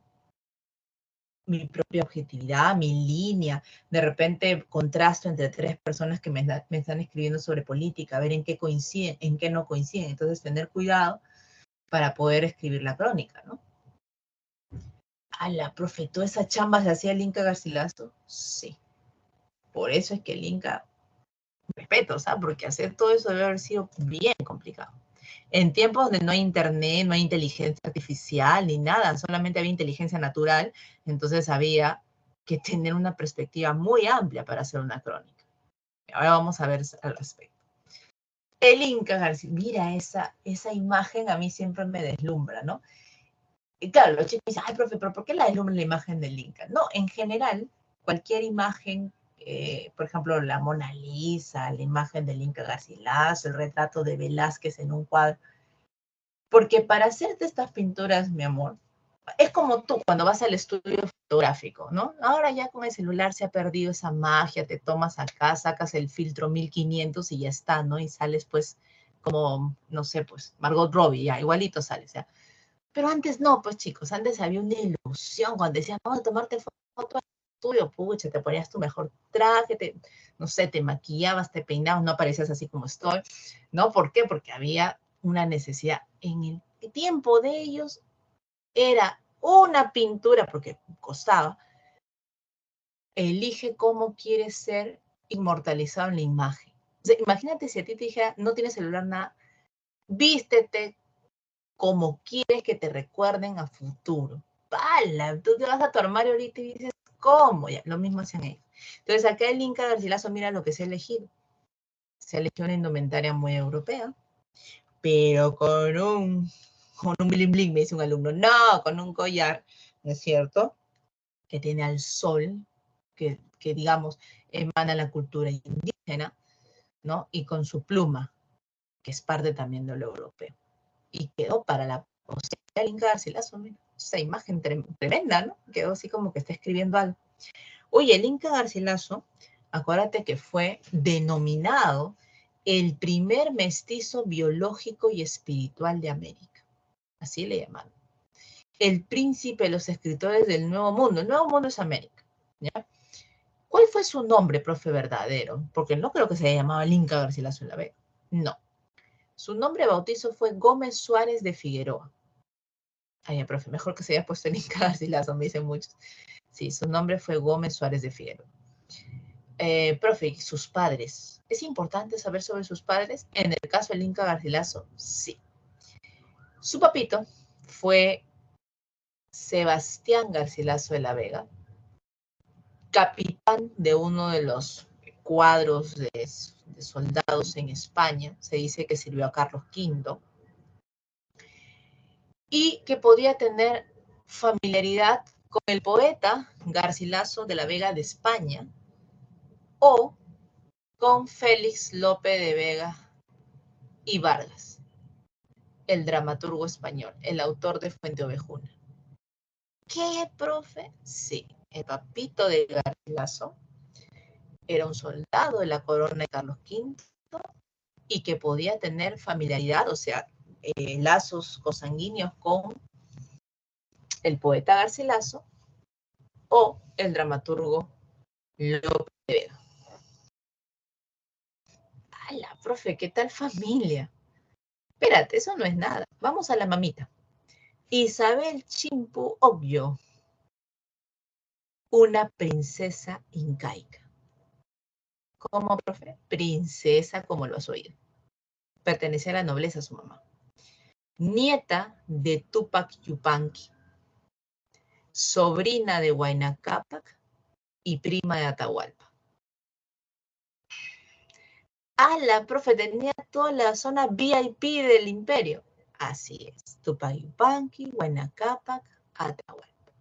Speaker 1: mi propia objetividad, mi línea. De repente contrasto entre tres personas que me están escribiendo sobre política, a ver en qué coinciden, en qué no coinciden. Entonces, tener cuidado para poder escribir la crónica, ¿no? La profe, ¿toda esa chamba se hacía el Inca Garcilaso? Sí. Por eso es que el Inca, respeto, ¿sabes? Porque hacer todo eso debe haber sido bien complicado. En tiempos donde no hay internet, no hay inteligencia artificial ni nada, solamente había inteligencia natural, entonces había que tener una perspectiva muy amplia para hacer una crónica. Ahora vamos a ver al respecto. El Inca García, mira esa imagen a mí siempre me deslumbra, ¿no? Y claro, los chicos dicen, ay, profe, pero ¿por qué la deslumbra la imagen del Inca? No, en general, cualquier imagen, por ejemplo, la Mona Lisa, la imagen del Inca Garcilaso, el retrato de Velázquez en un cuadro, porque para hacerte estas pinturas, mi amor, es como tú cuando vas al estudio fotográfico, ¿no? Ahora ya con el celular se ha perdido esa magia, te tomas acá, sacas el filtro 1500 y ya está, ¿no? Y sales pues como, no sé, pues Margot Robbie, ya, igualito sales, ¿ya? Pero antes no, pues chicos, antes había una ilusión cuando decían, vamos a tomarte foto al estudio, pucha, te ponías tu mejor traje, no sé, te maquillabas, te peinabas, no aparecías así como estoy, ¿no? ¿Por qué? Porque había una necesidad. En el tiempo de ellos era una pintura, porque costaba, elige cómo quieres ser inmortalizado en la imagen. O sea, imagínate si a ti te dijera, no tienes celular, nada, vístete como quieres que te recuerden a futuro. ¡Pala! Tú te vas a tu armario ahorita y dices, ¿cómo? Ya, lo mismo hacen ellos. Entonces, acá el Inca Garcilaso, mira lo que se ha elegido. Se ha elegido una indumentaria muy europea, pero con un bling bling, me dice un alumno. No, con un collar, ¿no es cierto? Que tiene al sol, que digamos, emana la cultura indígena, ¿no? Y con su pluma, que es parte también de lo europeo. Y quedó para la posteridad el Inca Garcilaso, mira, esa imagen tremenda, ¿no? Quedó así como que está escribiendo algo. Oye, el Inca Garcilaso, acuérdate que fue denominado el primer mestizo biológico y espiritual de América. Así le llaman. El príncipe de los escritores del Nuevo Mundo. El Nuevo Mundo es América, ¿ya? ¿Cuál fue su nombre, profe, verdadero? Porque no creo que se haya llamado el Inca Garcilaso de la Vega. No. Su nombre bautizo fue Gómez Suárez de Figueroa. Ay, profe, mejor que se haya puesto el Inca Garcilaso, me dicen muchos. Sí, su nombre fue Gómez Suárez de Figueroa. Profe, sus padres. ¿Es importante saber sobre sus padres? En el caso del Inca Garcilaso, sí. Su papito fue Sebastián Garcilaso de la Vega. capitán de uno de los cuadros de soldados en España, se dice que sirvió a Carlos V, y que podía tener familiaridad con el poeta Garcilaso de la Vega de España o con Félix Lope de Vega y Vargas, el dramaturgo español, el autor de Fuente Ovejuna. ¿Qué, profe? Sí, el papito de Garcilaso era un soldado de la corona de Carlos V y que podía tener familiaridad, o sea, lazos consanguíneos con el poeta Garcilaso o el dramaturgo Lope de Vega. ¡Hala, profe! ¿Qué tal familia? Espérate, eso no es nada. Vamos a la mamita. Isabel Chimpu Ogllo, una princesa incaica. ¿Cómo, profe? Princesa, como lo has oído. Pertenece a la nobleza su mamá. Nieta de Tupac Yupanqui, sobrina de Huayna Cápac y prima de Atahualpa. La profe, tenía toda la zona VIP del imperio. Así es, Tupac Yupanqui, Huayna Cápac, Atahualpa.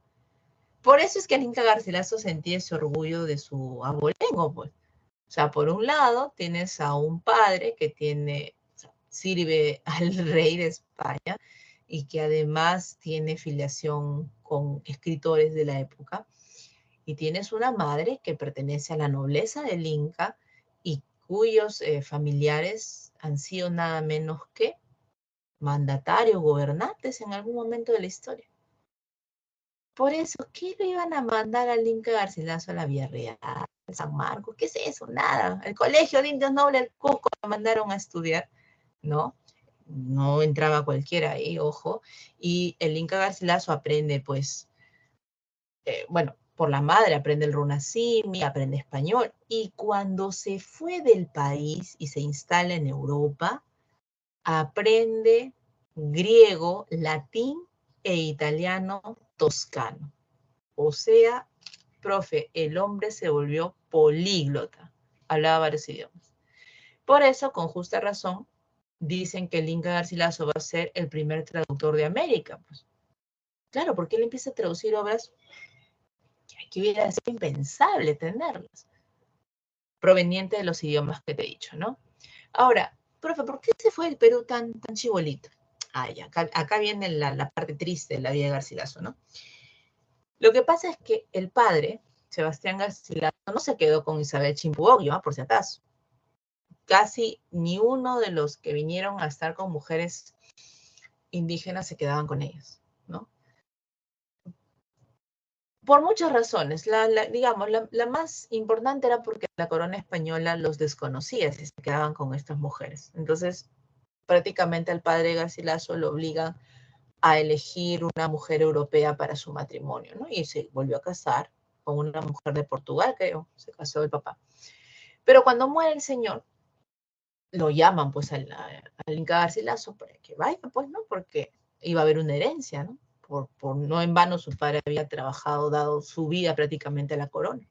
Speaker 1: Por eso es que el Inca Garcilaso sentía ese orgullo de su abolengo, pues. O sea, por un lado tienes a un padre que sirve al rey de España y que además tiene filiación con escritores de la época. Y tienes una madre que pertenece a la nobleza del Inca y cuyos familiares han sido nada menos que mandatarios, gobernantes en algún momento de la historia. Por eso, ¿qué lo iban a mandar al Inca Garcilaso a la Villarreal, San Marcos? ¿Qué es eso? Nada. El Colegio de Indios Nobles del Cusco lo mandaron a estudiar, ¿no? No entraba cualquiera ahí, ojo. Y el Inca Garcilaso aprende, pues, bueno, por la madre aprende el runasimi, aprende español. Y cuando se fue del país y se instala en Europa, aprende griego, latín e italiano toscano. O sea, profe, el hombre se volvió políglota, hablaba varios idiomas. Por eso, con justa razón, dicen que el Inca Garcilaso va a ser el primer traductor de América. Pues, claro, porque él empieza a traducir obras que hubiera sido impensable tenerlas, provenientes de los idiomas que te he dicho, ¿no? Ahora, profe, ¿por qué se fue el Perú tan chibolito? Acá viene la parte triste de la vida de Garcilaso, ¿no? Lo que pasa es que el padre, Sebastián Garcilaso, no se quedó con Isabel Chimpu Ogllo, por si acaso. Casi ni uno de los que vinieron a estar con mujeres indígenas se quedaban con ellas, ¿no? Por muchas razones. Digamos, la más importante era porque la corona española los desconocía si se quedaban con estas mujeres. Entonces, prácticamente al padre Garcilaso lo obligan a elegir una mujer europea para su matrimonio, ¿no? Y se volvió a casar con una mujer de Portugal, creo, se casó el papá. Pero cuando muere el señor, lo llaman pues al Inca Garcilaso para que vaya, pues, ¿no? Porque iba a haber una herencia, ¿no? Por no en vano su padre había trabajado, dado su vida prácticamente a la corona.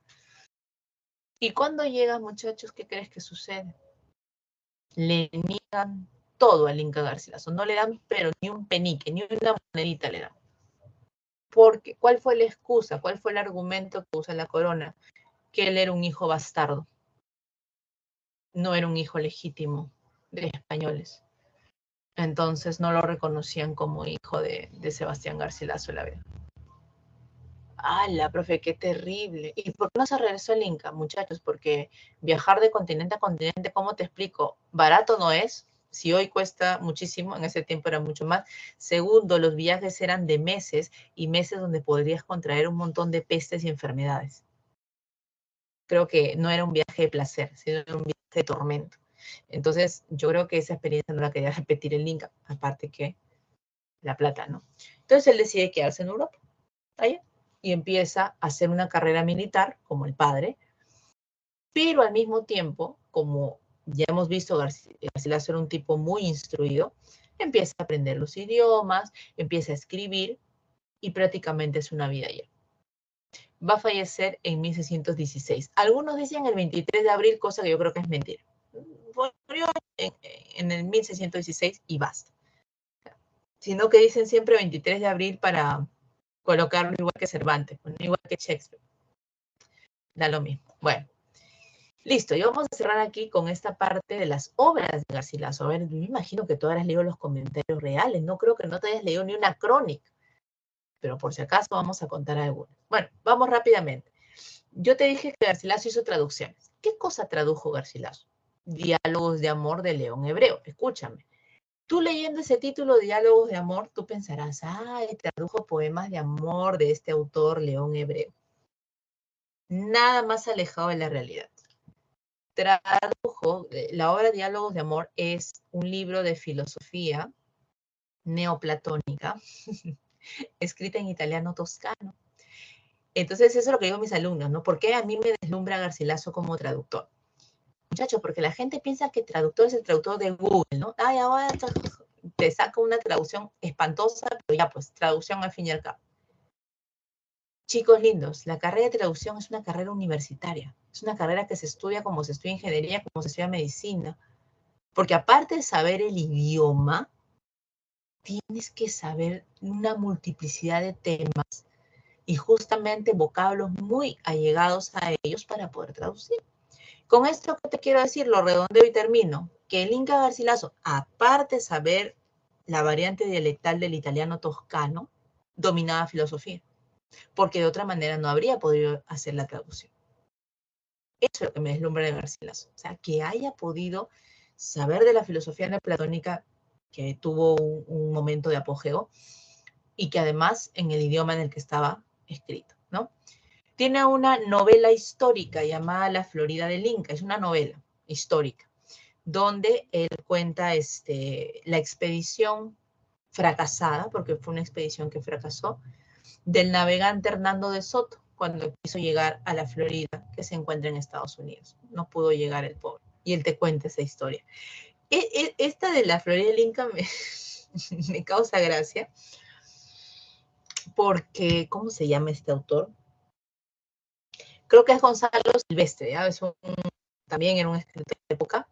Speaker 1: Y cuando llega, muchachos, ¿qué crees que sucede? Le niegan todo al Inca Garcilaso, no le dan pero ni un penique, ni una monedita le dan. Porque, ¿cuál fue la excusa? ¿Cuál fue el argumento que usa la corona? Que él era un hijo bastardo. No era un hijo legítimo de españoles. Entonces no lo reconocían como hijo de Sebastián Garcilaso de la Vega. ¡Hala, profe, qué terrible! ¿Y por qué no se regresó el Inca, muchachos? Porque viajar de continente a continente, ¿cómo te explico? Barato no es. Si hoy cuesta muchísimo, en ese tiempo era mucho más. Segundo, los viajes eran de meses y meses donde podrías contraer un montón de pestes y enfermedades. Creo que no era un viaje de placer, sino un viaje de tormento. Entonces, yo creo que esa experiencia no la quería repetir el Inca, aparte que la plata, ¿no? Entonces él decide quedarse en Europa, allá, y empieza a hacer una carrera militar, como el padre, pero al mismo tiempo, como ya hemos visto, Garcilaso era un tipo muy instruido, empieza a aprender los idiomas, empieza a escribir, y prácticamente es una vida allá. va a fallecer en 1616. Algunos dicen el 23 de abril, cosa que yo creo que es mentira. Murió en el 1616 y basta. Sino que dicen siempre 23 de abril para colocarlo igual que Cervantes, igual que Shakespeare. Da lo mismo. Bueno, listo. Y vamos a cerrar aquí con esta parte de las obras de Garcilaso. A ver, yo me imagino que tú habrás leído los comentarios reales. No creo que no te hayas leído ni una crónica. Pero por si acaso vamos a contar algunas. Bueno, vamos rápidamente. Yo te dije que Garcilaso hizo traducciones. ¿Qué cosa tradujo Garcilaso? Diálogos de amor de León Hebreo. Escúchame. Tú leyendo ese título, Diálogos de amor, tú pensarás, ay, tradujo poemas de amor de este autor León Hebreo. Nada más alejado de la realidad. Tradujo, la obra Diálogos de amor es un libro de filosofía neoplatónica, escrita en italiano toscano. Entonces, eso es lo que digo a mis alumnos, ¿no? ¿Por qué a mí me deslumbra Garcilaso como traductor? Muchachos, porque la gente piensa que traductor es el traductor de Google, ¿no? Ay, ahora te saca una traducción espantosa, pero ya, pues, traducción al fin y al cabo. Chicos lindos, la carrera de traducción es una carrera universitaria. Es una carrera que se estudia como se estudia ingeniería, como se estudia medicina. Porque aparte de saber el idioma, tienes que saber una multiplicidad de temas y justamente vocablos muy allegados a ellos para poder traducir. Con esto que te quiero decir, lo redondeo y termino, que el Inca Garcilaso, aparte de saber la variante dialectal del italiano toscano, dominaba filosofía, porque de otra manera no habría podido hacer la traducción. Eso es lo que me deslumbra de Garcilaso, o sea, que haya podido saber de la filosofía neoplatónica, que tuvo un momento de apogeo, y que además en el idioma en el que estaba escrito, ¿no? Tiene una novela histórica llamada La Florida del Inca, es una novela histórica, donde él cuenta la expedición fracasada, porque fue una expedición que fracasó, del navegante Hernando de Soto, cuando quiso llegar a la Florida, que se encuentra en Estados Unidos. No pudo llegar el pobre. Y él te cuenta esa historia. Esta de la Florida del Inca me causa gracia, porque, ¿cómo se llama este autor? Creo que es Gonzalo Silvestre, ¿ya? También era un escritor de época.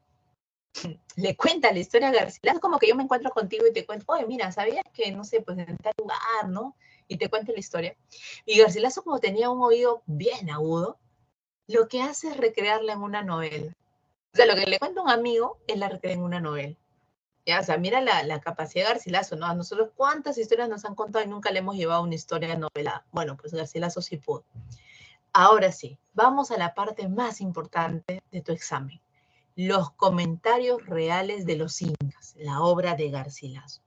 Speaker 1: Le cuenta la historia a Garcilaso, como que yo me encuentro contigo y te cuento, oye, mira, ¿sabías que, no sé, pues en tal lugar, ¿no? Y te cuento la historia. Y Garcilaso, como tenía un oído bien agudo, lo que hace es recrearla en una novela. O sea, lo que le cuenta a un amigo, él la recrea en una novela. Ya, o sea, mira la capacidad de Garcilaso, ¿no? A nosotros, ¿cuántas historias nos han contado y nunca le hemos llevado una historia novelada? Bueno, pues Garcilaso sí pudo. Ahora sí, vamos a la parte más importante de tu examen. Los comentarios reales de los incas, la obra de Garcilaso.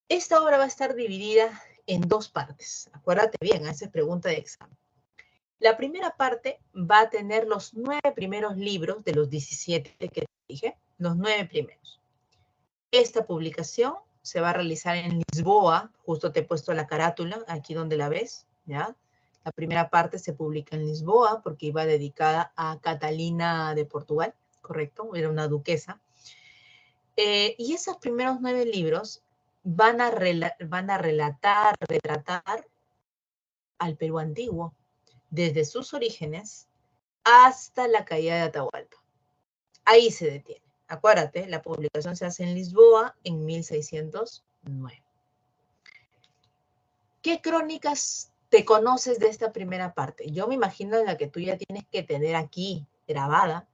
Speaker 1: Esta obra va a estar dividida en dos partes. Acuérdate bien, esa es pregunta de examen. La primera parte va a tener los 9 primeros libros de los 17 que te dije, los 9 primeros. Esta publicación se va a realizar en Lisboa, justo te he puesto la carátula, aquí donde la ves, ¿ya? La primera parte se publica en Lisboa porque iba dedicada a Catalina de Portugal, ¿correcto? Era una duquesa. Y esos primeros 9 libros van a relatar, retratar al Perú antiguo, desde sus orígenes hasta la caída de Atahualpa. Ahí se detiene. Acuérdate, la publicación se hace en Lisboa en 1609. ¿Qué crónicas te conoces de esta primera parte? Yo me imagino la que tú ya tienes que tener aquí grabada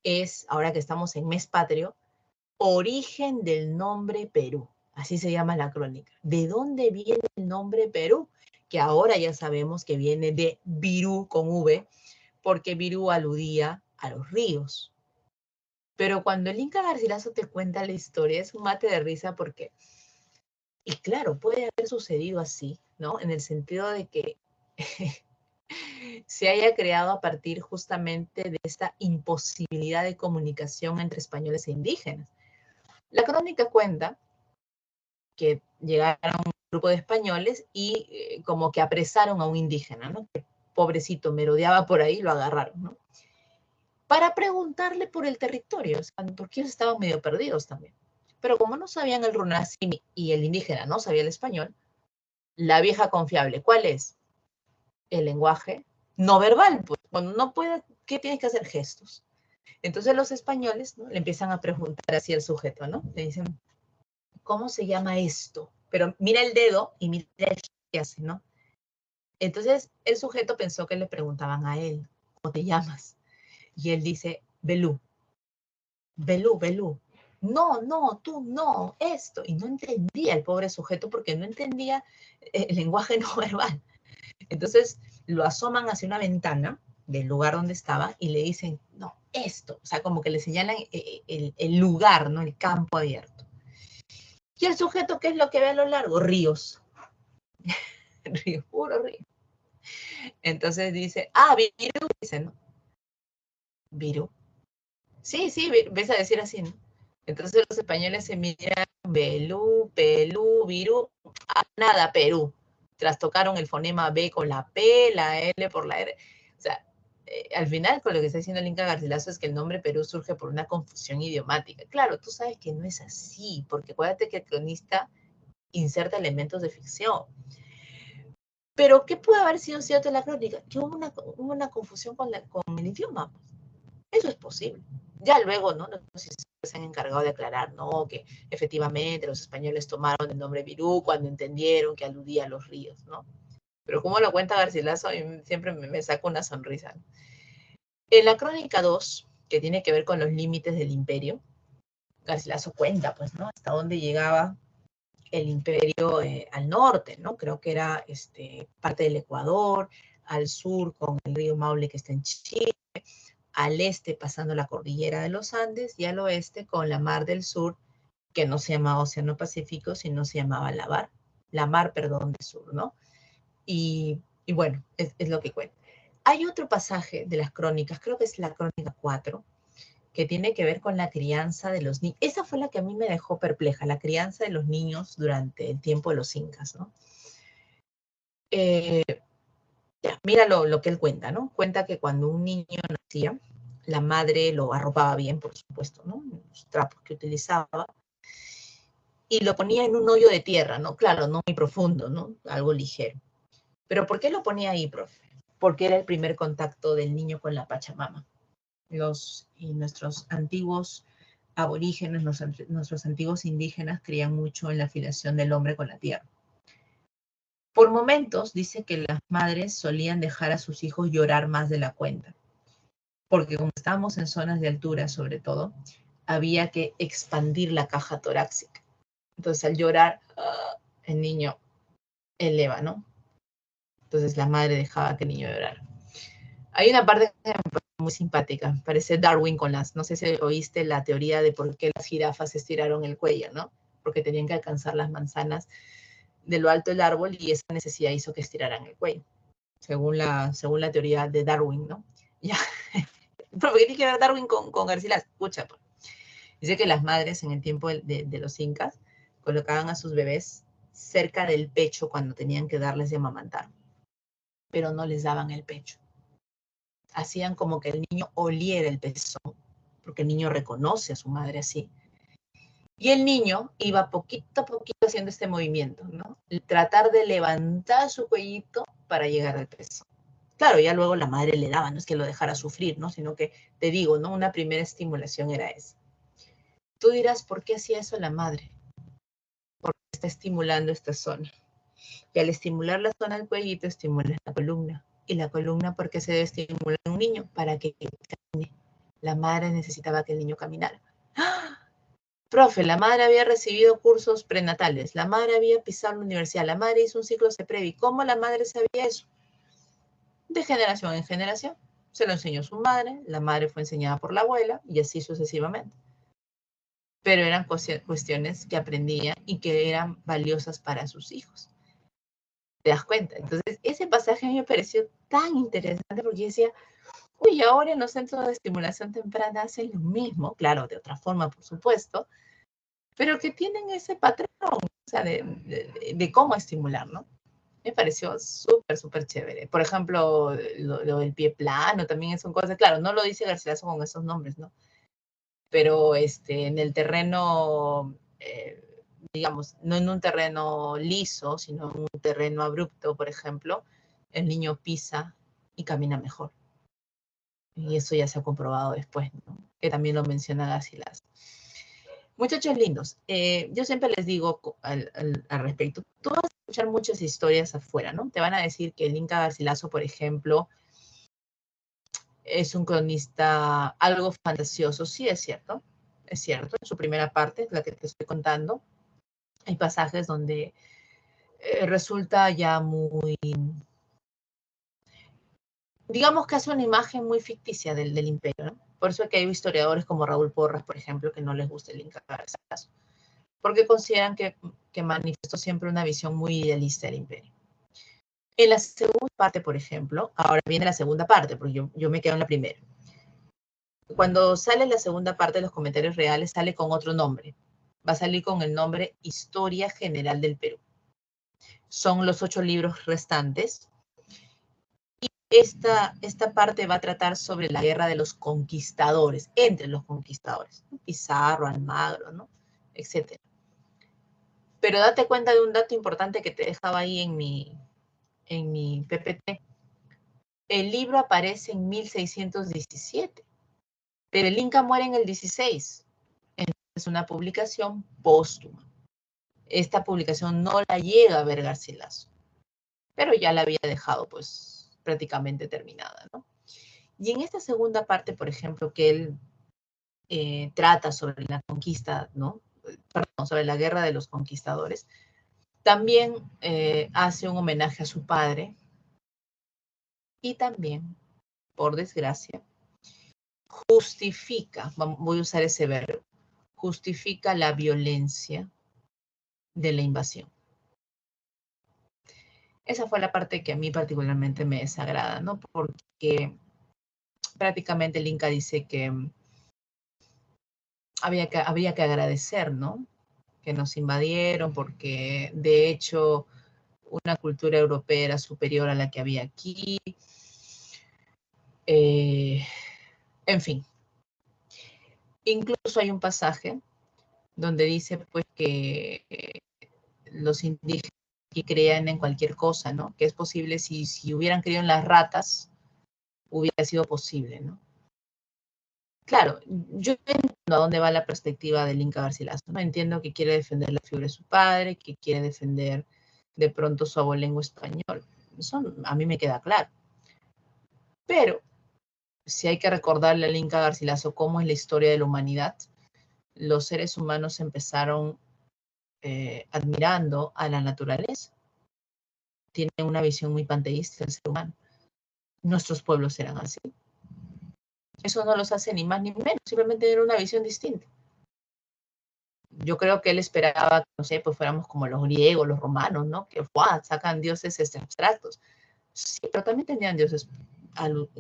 Speaker 1: es, ahora que estamos en mes patrio, Origen del nombre Perú. Así se llama la crónica. ¿De dónde viene el nombre Perú? Que ahora ya sabemos que viene de Virú con V, porque Virú aludía a los ríos. Pero cuando el Inca Garcilaso te cuenta la historia, es un mate de risa porque, y claro, puede haber sucedido así, ¿no? En el sentido de que se haya creado a partir justamente de esta imposibilidad de comunicación entre españoles e indígenas. La crónica cuenta que llegaron un grupo de españoles y como que apresaron a un indígena, ¿no? Que pobrecito merodeaba por ahí, lo agarraron, ¿no? Para preguntarle por el territorio, porque ellos estaban medio perdidos también. Pero como no sabían el runasimi y el indígena no sabía el español, la vieja confiable, ¿cuál es? el lenguaje no verbal. Pues cuando no puede, ¿qué tienes que hacer? Gestos. Entonces los españoles, ¿no?, le empiezan a preguntar así al sujeto, ¿no? Le dicen, ¿cómo se llama esto? Pero mira el dedo y mira el que hace, ¿no? Entonces el sujeto pensó que le preguntaban a él, ¿cómo te llamas? Y él dice, Belú. Belú, Belú. No, no, tú no, esto. Y no entendía el pobre sujeto porque no entendía el lenguaje no verbal. Entonces lo asoman hacia una ventana del lugar donde estaba y le dicen, no, esto. O sea, como que le señalan el lugar, ¿no? El campo abierto. Y el sujeto, ¿qué es lo que ve a lo largo? Ríos. Ríos, puro río. Entonces dice, Virú, dice, ¿no? Virú. Sí, sí, ves a decir así, ¿no? Entonces los españoles se miran, Belú, Pelú, Virú, nada, Perú. Trastocaron el fonema B con la P, la L por la R. O sea, al final con lo que está diciendo el Inca Garcilaso es que el nombre Perú surge por una confusión idiomática. Claro, tú sabes que no es así, porque acuérdate que el cronista inserta elementos de ficción. Pero, ¿qué puede haber sido cierto en la crónica? Que hubo una confusión con el idioma. Eso es posible. Ya luego, ¿no? No sé si se han encargado de aclarar, ¿no? Que efectivamente los españoles tomaron el nombre Virú cuando entendieron que aludía a los ríos, ¿no? Pero como lo cuenta Garcilaso, a mí siempre me saca una sonrisa. En la crónica 2, que tiene que ver con los límites del imperio, Garcilaso cuenta, pues, ¿no? Hasta dónde llegaba el imperio al norte, ¿no? Creo que era parte del Ecuador, al sur con el río Maule que está en Chile, al este pasando la cordillera de los Andes y al oeste con la Mar del Sur, que no se llamaba Océano Pacífico, sino se llamaba la Mar, perdón, del Sur, ¿no? Y bueno, es lo que cuenta. Hay otro pasaje de las crónicas, creo que es la crónica 4, que tiene que ver con la crianza de los niños. Esa fue la que a mí me dejó perpleja, la crianza de los niños durante el tiempo de los incas, ¿no? Ya, mira lo que él cuenta, ¿no? Cuenta que cuando un niño nacía, la madre lo arropaba bien, por supuesto, ¿no? Los trapos que utilizaba, y lo ponía en un hoyo de tierra, ¿no? Claro, no muy profundo, ¿no? Algo ligero. ¿Pero por qué lo ponía ahí, profe? Porque era el primer contacto del niño con la Pachamama. Nuestros antiguos aborígenes, nuestros antiguos indígenas creían mucho en la filiación del hombre con la tierra. Por momentos dice que las madres solían dejar a sus hijos llorar más de la cuenta, porque como estábamos en zonas de altura sobre todo, había que expandir la caja torácica. Entonces al llorar, el niño eleva, ¿no? Entonces la madre dejaba que el niño llorara. Hay una parte muy simpática, parece Darwin con no sé si oíste la teoría de por qué las jirafas estiraron el cuello, ¿no? Porque tenían que alcanzar las manzanas de lo alto del árbol y esa necesidad hizo que estiraran el cuello, según la teoría de Darwin, ¿no? Ya. ¿Pero qué tiene que ver Darwin con Garcilaso? Escucha, pues. Dice que las madres en el tiempo de los incas colocaban a sus bebés cerca del pecho cuando tenían que darles de amamantar, pero no les daban el pecho. Hacían como que el niño oliera el pezón, porque el niño reconoce a su madre así. Y el niño iba poquito a poquito haciendo este movimiento, ¿no? Tratar de levantar su cuellito para llegar al pezón. Claro, ya luego la madre le daba, no es que lo dejara sufrir, ¿no? Sino que, te digo, ¿no? Una primera estimulación era esa. Tú dirás, ¿por qué hacía eso la madre? Porque está estimulando esta zona. Y al estimular la zona del cuellito, estimula la columna. Y la columna, ¿por qué se debe estimular en un niño? Para que camine. La madre necesitaba que el niño caminara. ¡Ah! Profe, la madre había recibido cursos prenatales, la madre había pisado la universidad, la madre hizo un ciclo CEPREVI. ¿Cómo la madre sabía eso? De generación en generación. Se lo enseñó su madre, la madre fue enseñada por la abuela y así sucesivamente. Pero eran cuestiones que aprendía y que eran valiosas para sus hijos. ¿Te das cuenta? Entonces, ese pasaje a mí me pareció tan interesante porque decía, uy, ahora en los centros de estimulación temprana hacen lo mismo, claro, de otra forma, por supuesto, pero que tienen ese patrón, o sea, de cómo estimular, ¿no? Me pareció súper, súper chévere. Por ejemplo, lo del pie plano también son cosas, claro, no lo dice Garcilaso con esos nombres, ¿no? Pero en el terreno, digamos, no en un terreno liso, sino en un terreno abrupto, por ejemplo, el niño pisa y camina mejor. Y eso ya se ha comprobado después, ¿no? Que también lo menciona Garcilaso. Muchachos lindos, yo siempre les digo al respecto, tú vas a escuchar muchas historias afuera, ¿no? Te van a decir que el Inca Garcilaso, por ejemplo, es un cronista algo fantasioso. Sí, es cierto, en su primera parte, la que te estoy contando, hay pasajes donde resulta ya muy, digamos que hace una imagen muy ficticia del imperio, ¿no? Por eso es que hay historiadores como Raúl Porras, por ejemplo, que no les gusta el Inca Garcilaso, porque consideran que manifestó siempre una visión muy idealista del imperio. En la segunda parte, por ejemplo, ahora viene la segunda parte, porque yo me quedo en la primera. Cuando sale la segunda parte de los comentarios reales, sale con otro nombre. Va a salir con el nombre Historia General del Perú. Son los 8 libros restantes. Y esta parte va a tratar sobre la guerra de los conquistadores, entre los conquistadores. Pizarro, Almagro, ¿no? Etcétera. Pero date cuenta de un dato importante que te dejaba ahí en mi PPT. El libro aparece en 1617, pero el Inca muere en el 16. Es una publicación póstuma. Esta publicación no la llega a ver Garcilaso, pero ya la había dejado pues prácticamente terminada, ¿no? Y en esta segunda parte, por ejemplo, que él trata sobre la conquista, ¿no? Perdón, sobre la guerra de los conquistadores, también hace un homenaje a su padre y también, por desgracia, justifica, voy a usar ese verbo, justifica la violencia de la invasión. Esa fue la parte que a mí particularmente me desagrada, ¿no? Porque prácticamente el Inca dice que había que agradecer, ¿no? Que nos invadieron porque de hecho una cultura europea era superior a la que había aquí. En fin. Incluso hay un pasaje donde dice pues que los indígenas que creían en cualquier cosa, ¿no? Que es posible si hubieran creído en las ratas, hubiera sido posible, ¿no? Claro, yo entiendo a dónde va la perspectiva del Inca Garcilaso, ¿no? Entiendo que quiere defender la figura de su padre, que quiere defender de pronto su abolengo español. Eso a mí me queda claro. Pero si hay que recordarle al Inca Garcilaso cómo es la historia de la humanidad, los seres humanos empezaron admirando a la naturaleza. Tienen una visión muy panteísta del ser humano. Nuestros pueblos eran así. Eso no los hace ni más ni menos, simplemente era una visión distinta. Yo creo que él esperaba, no sé, pues fuéramos como los griegos, los romanos, ¿no? Que sacan dioses abstractos. Sí, pero también tenían dioses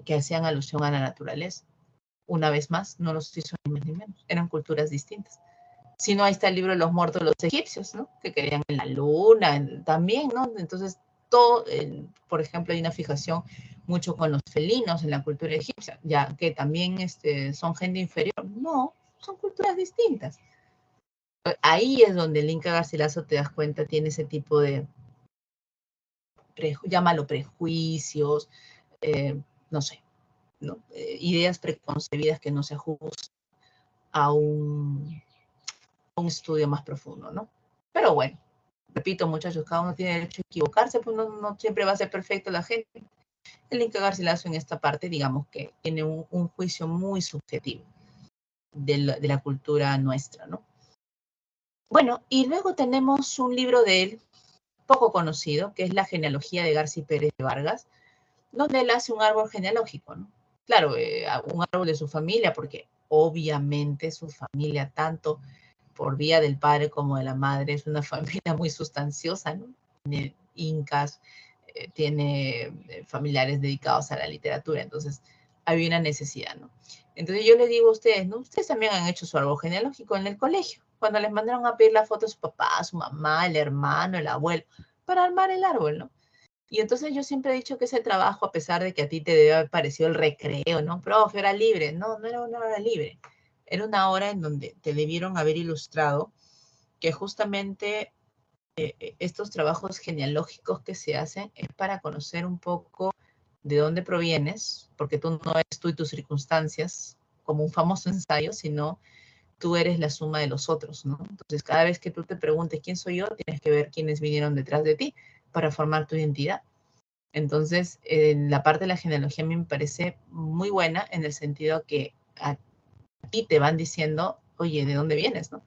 Speaker 1: que hacían alusión a la naturaleza. Una vez más, no los hizo ni más ni menos. Eran culturas distintas. Si no, ahí está el libro de los muertos de los egipcios, ¿no? Que creían en la luna, también, ¿no? Entonces, todo, por ejemplo, hay una fijación mucho con los felinos en la cultura egipcia, ya que también son gente inferior. No, son culturas distintas. Ahí es donde el Inca Garcilaso, te das cuenta, tiene ese tipo de, llámalo prejuicios, no sé, ¿no? Ideas preconcebidas que no se ajustan a un estudio más profundo, ¿no? Pero bueno, repito, muchachos, cada uno tiene derecho a equivocarse, pues no siempre va a ser perfecto la gente. El Inca Garcilaso en esta parte, digamos que tiene un juicio muy subjetivo de la cultura nuestra, ¿no? Bueno, y luego tenemos un libro de él poco conocido, que es La genealogía de Garci Pérez de Vargas, donde él hace un árbol genealógico, ¿no? Claro, un árbol de su familia, porque obviamente su familia, tanto por vía del padre como de la madre, es una familia muy sustanciosa, ¿no? Tiene incas, tiene familiares dedicados a la literatura, entonces había una necesidad, ¿no? Entonces yo les digo a ustedes, ¿no? Ustedes también han hecho su árbol genealógico en el colegio, cuando les mandaron a pedir la foto de su papá, su mamá, el hermano, el abuelo, para armar el árbol, ¿no? Y entonces yo siempre he dicho que ese trabajo, a pesar de que a ti te debe haber parecido el recreo, ¿no? Profe, hora libre. No, no era una hora libre. Era una hora en donde te debieron haber ilustrado que justamente estos trabajos genealógicos que se hacen es para conocer un poco de dónde provienes, porque tú no eres tú y tus circunstancias, como un famoso ensayo, sino tú eres la suma de los otros, ¿no? Entonces, cada vez que tú te preguntes quién soy yo, tienes que ver quiénes vinieron detrás de ti para formar tu identidad. Entonces, la parte de la genealogía a mí me parece muy buena en el sentido que a ti te van diciendo, oye, ¿de dónde vienes, no?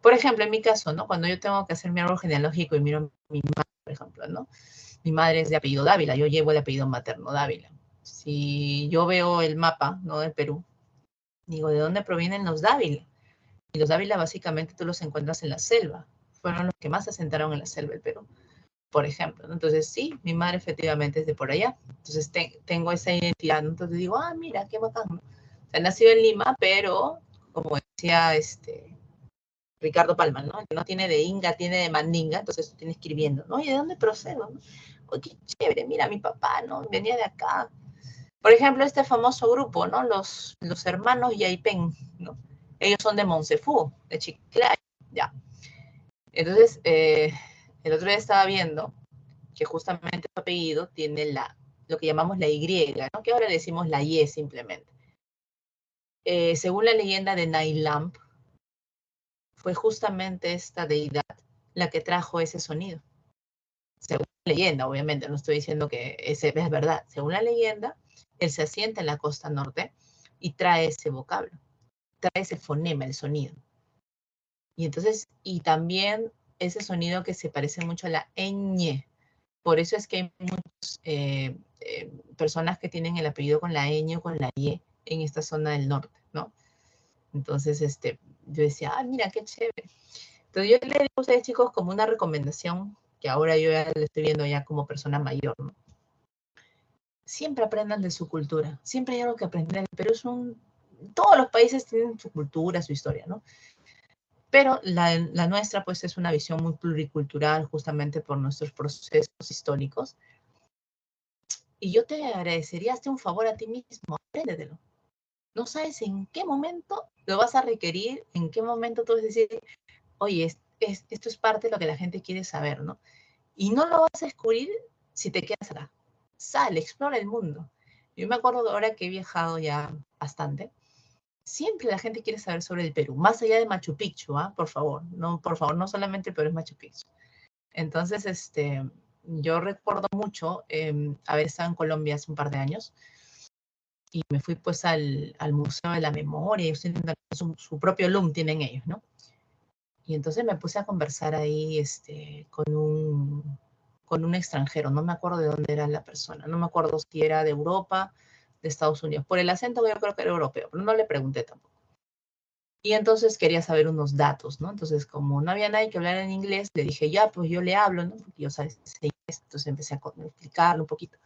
Speaker 1: Por ejemplo, en mi caso, ¿no? Cuando yo tengo que hacer mi árbol genealógico y miro a mi madre, por ejemplo, ¿no? Mi madre es de apellido Dávila, yo llevo el apellido materno Dávila. Si yo veo el mapa, ¿no? Del Perú, digo, ¿de dónde provienen los Dávila? Y los Dávila básicamente tú los encuentras en la selva. Fueron los que más se asentaron en la selva del Perú, por ejemplo, ¿no? Entonces, sí, mi madre efectivamente es de por allá. Entonces, tengo esa identidad, ¿no? Entonces digo, ah, mira, qué bacán, ¿no? O sea, nacido en Lima, pero, como decía Ricardo Palma, ¿no? El que no tiene de Inga, tiene de Mandinga, entonces tú tienes que ir viendo, ¿no? ¿Y de dónde procedo, no? Oye, qué chévere, mira, mi papá, ¿no? Venía de acá. Por ejemplo, este famoso grupo, ¿no? Los hermanos Yaipen, ¿no? Ellos son de Monsefú, de Chiclayo, ya. Entonces, el otro día estaba viendo que justamente su apellido tiene lo que llamamos la Y, ¿no? Que ahora le decimos la Y simplemente. Según la leyenda de Nailamp, fue justamente esta deidad la que trajo ese sonido. Según la leyenda, obviamente, no estoy diciendo que es verdad. Según la leyenda, él se asienta en la costa norte y trae ese vocablo, trae ese fonema, el sonido. Y entonces, y también ese sonido que se parece mucho a la ñ. Por eso es que hay muchas personas que tienen el apellido con la ñ o con la y en esta zona del norte, ¿no? Entonces, yo decía, ah, mira, qué chévere. Entonces, yo le digo a ustedes, chicos, como una recomendación, que ahora yo ya lo estoy viendo ya como persona mayor, ¿no? Siempre aprendan de su cultura. Siempre hay algo que aprender. Pero todos los países tienen su cultura, su historia, ¿no? Pero la nuestra, pues, es una visión muy pluricultural, justamente por nuestros procesos históricos. Y yo te agradecería, hazte un favor a ti mismo, apréndetelo. No sabes en qué momento lo vas a requerir, en qué momento tú vas a decir, oye, esto es parte de lo que la gente quiere saber, ¿no? Y no lo vas a descubrir si te quedas acá. Sale, explora el mundo. Yo me acuerdo de ahora que he viajado ya bastante. Siempre la gente quiere saber sobre el Perú, más allá de Machu Picchu, ¿ah? Por favor, no solamente el Perú es Machu Picchu. Entonces, yo recuerdo mucho haber estado en Colombia hace un par de años y me fui pues al Museo de la Memoria, ellos tienen su propio LUM, tienen ellos, ¿no? Y entonces me puse a conversar ahí con un extranjero, no me acuerdo de dónde era la persona, no me acuerdo si era de Europa, de Estados Unidos. Por el acento yo creo que era europeo, pero no le pregunté tampoco. Y entonces quería saber unos datos, ¿no? Entonces, como no había nadie que hablara en inglés, le dije, ya, pues yo le hablo, ¿no? Porque yo sé esto, entonces empecé a explicarle un poquito.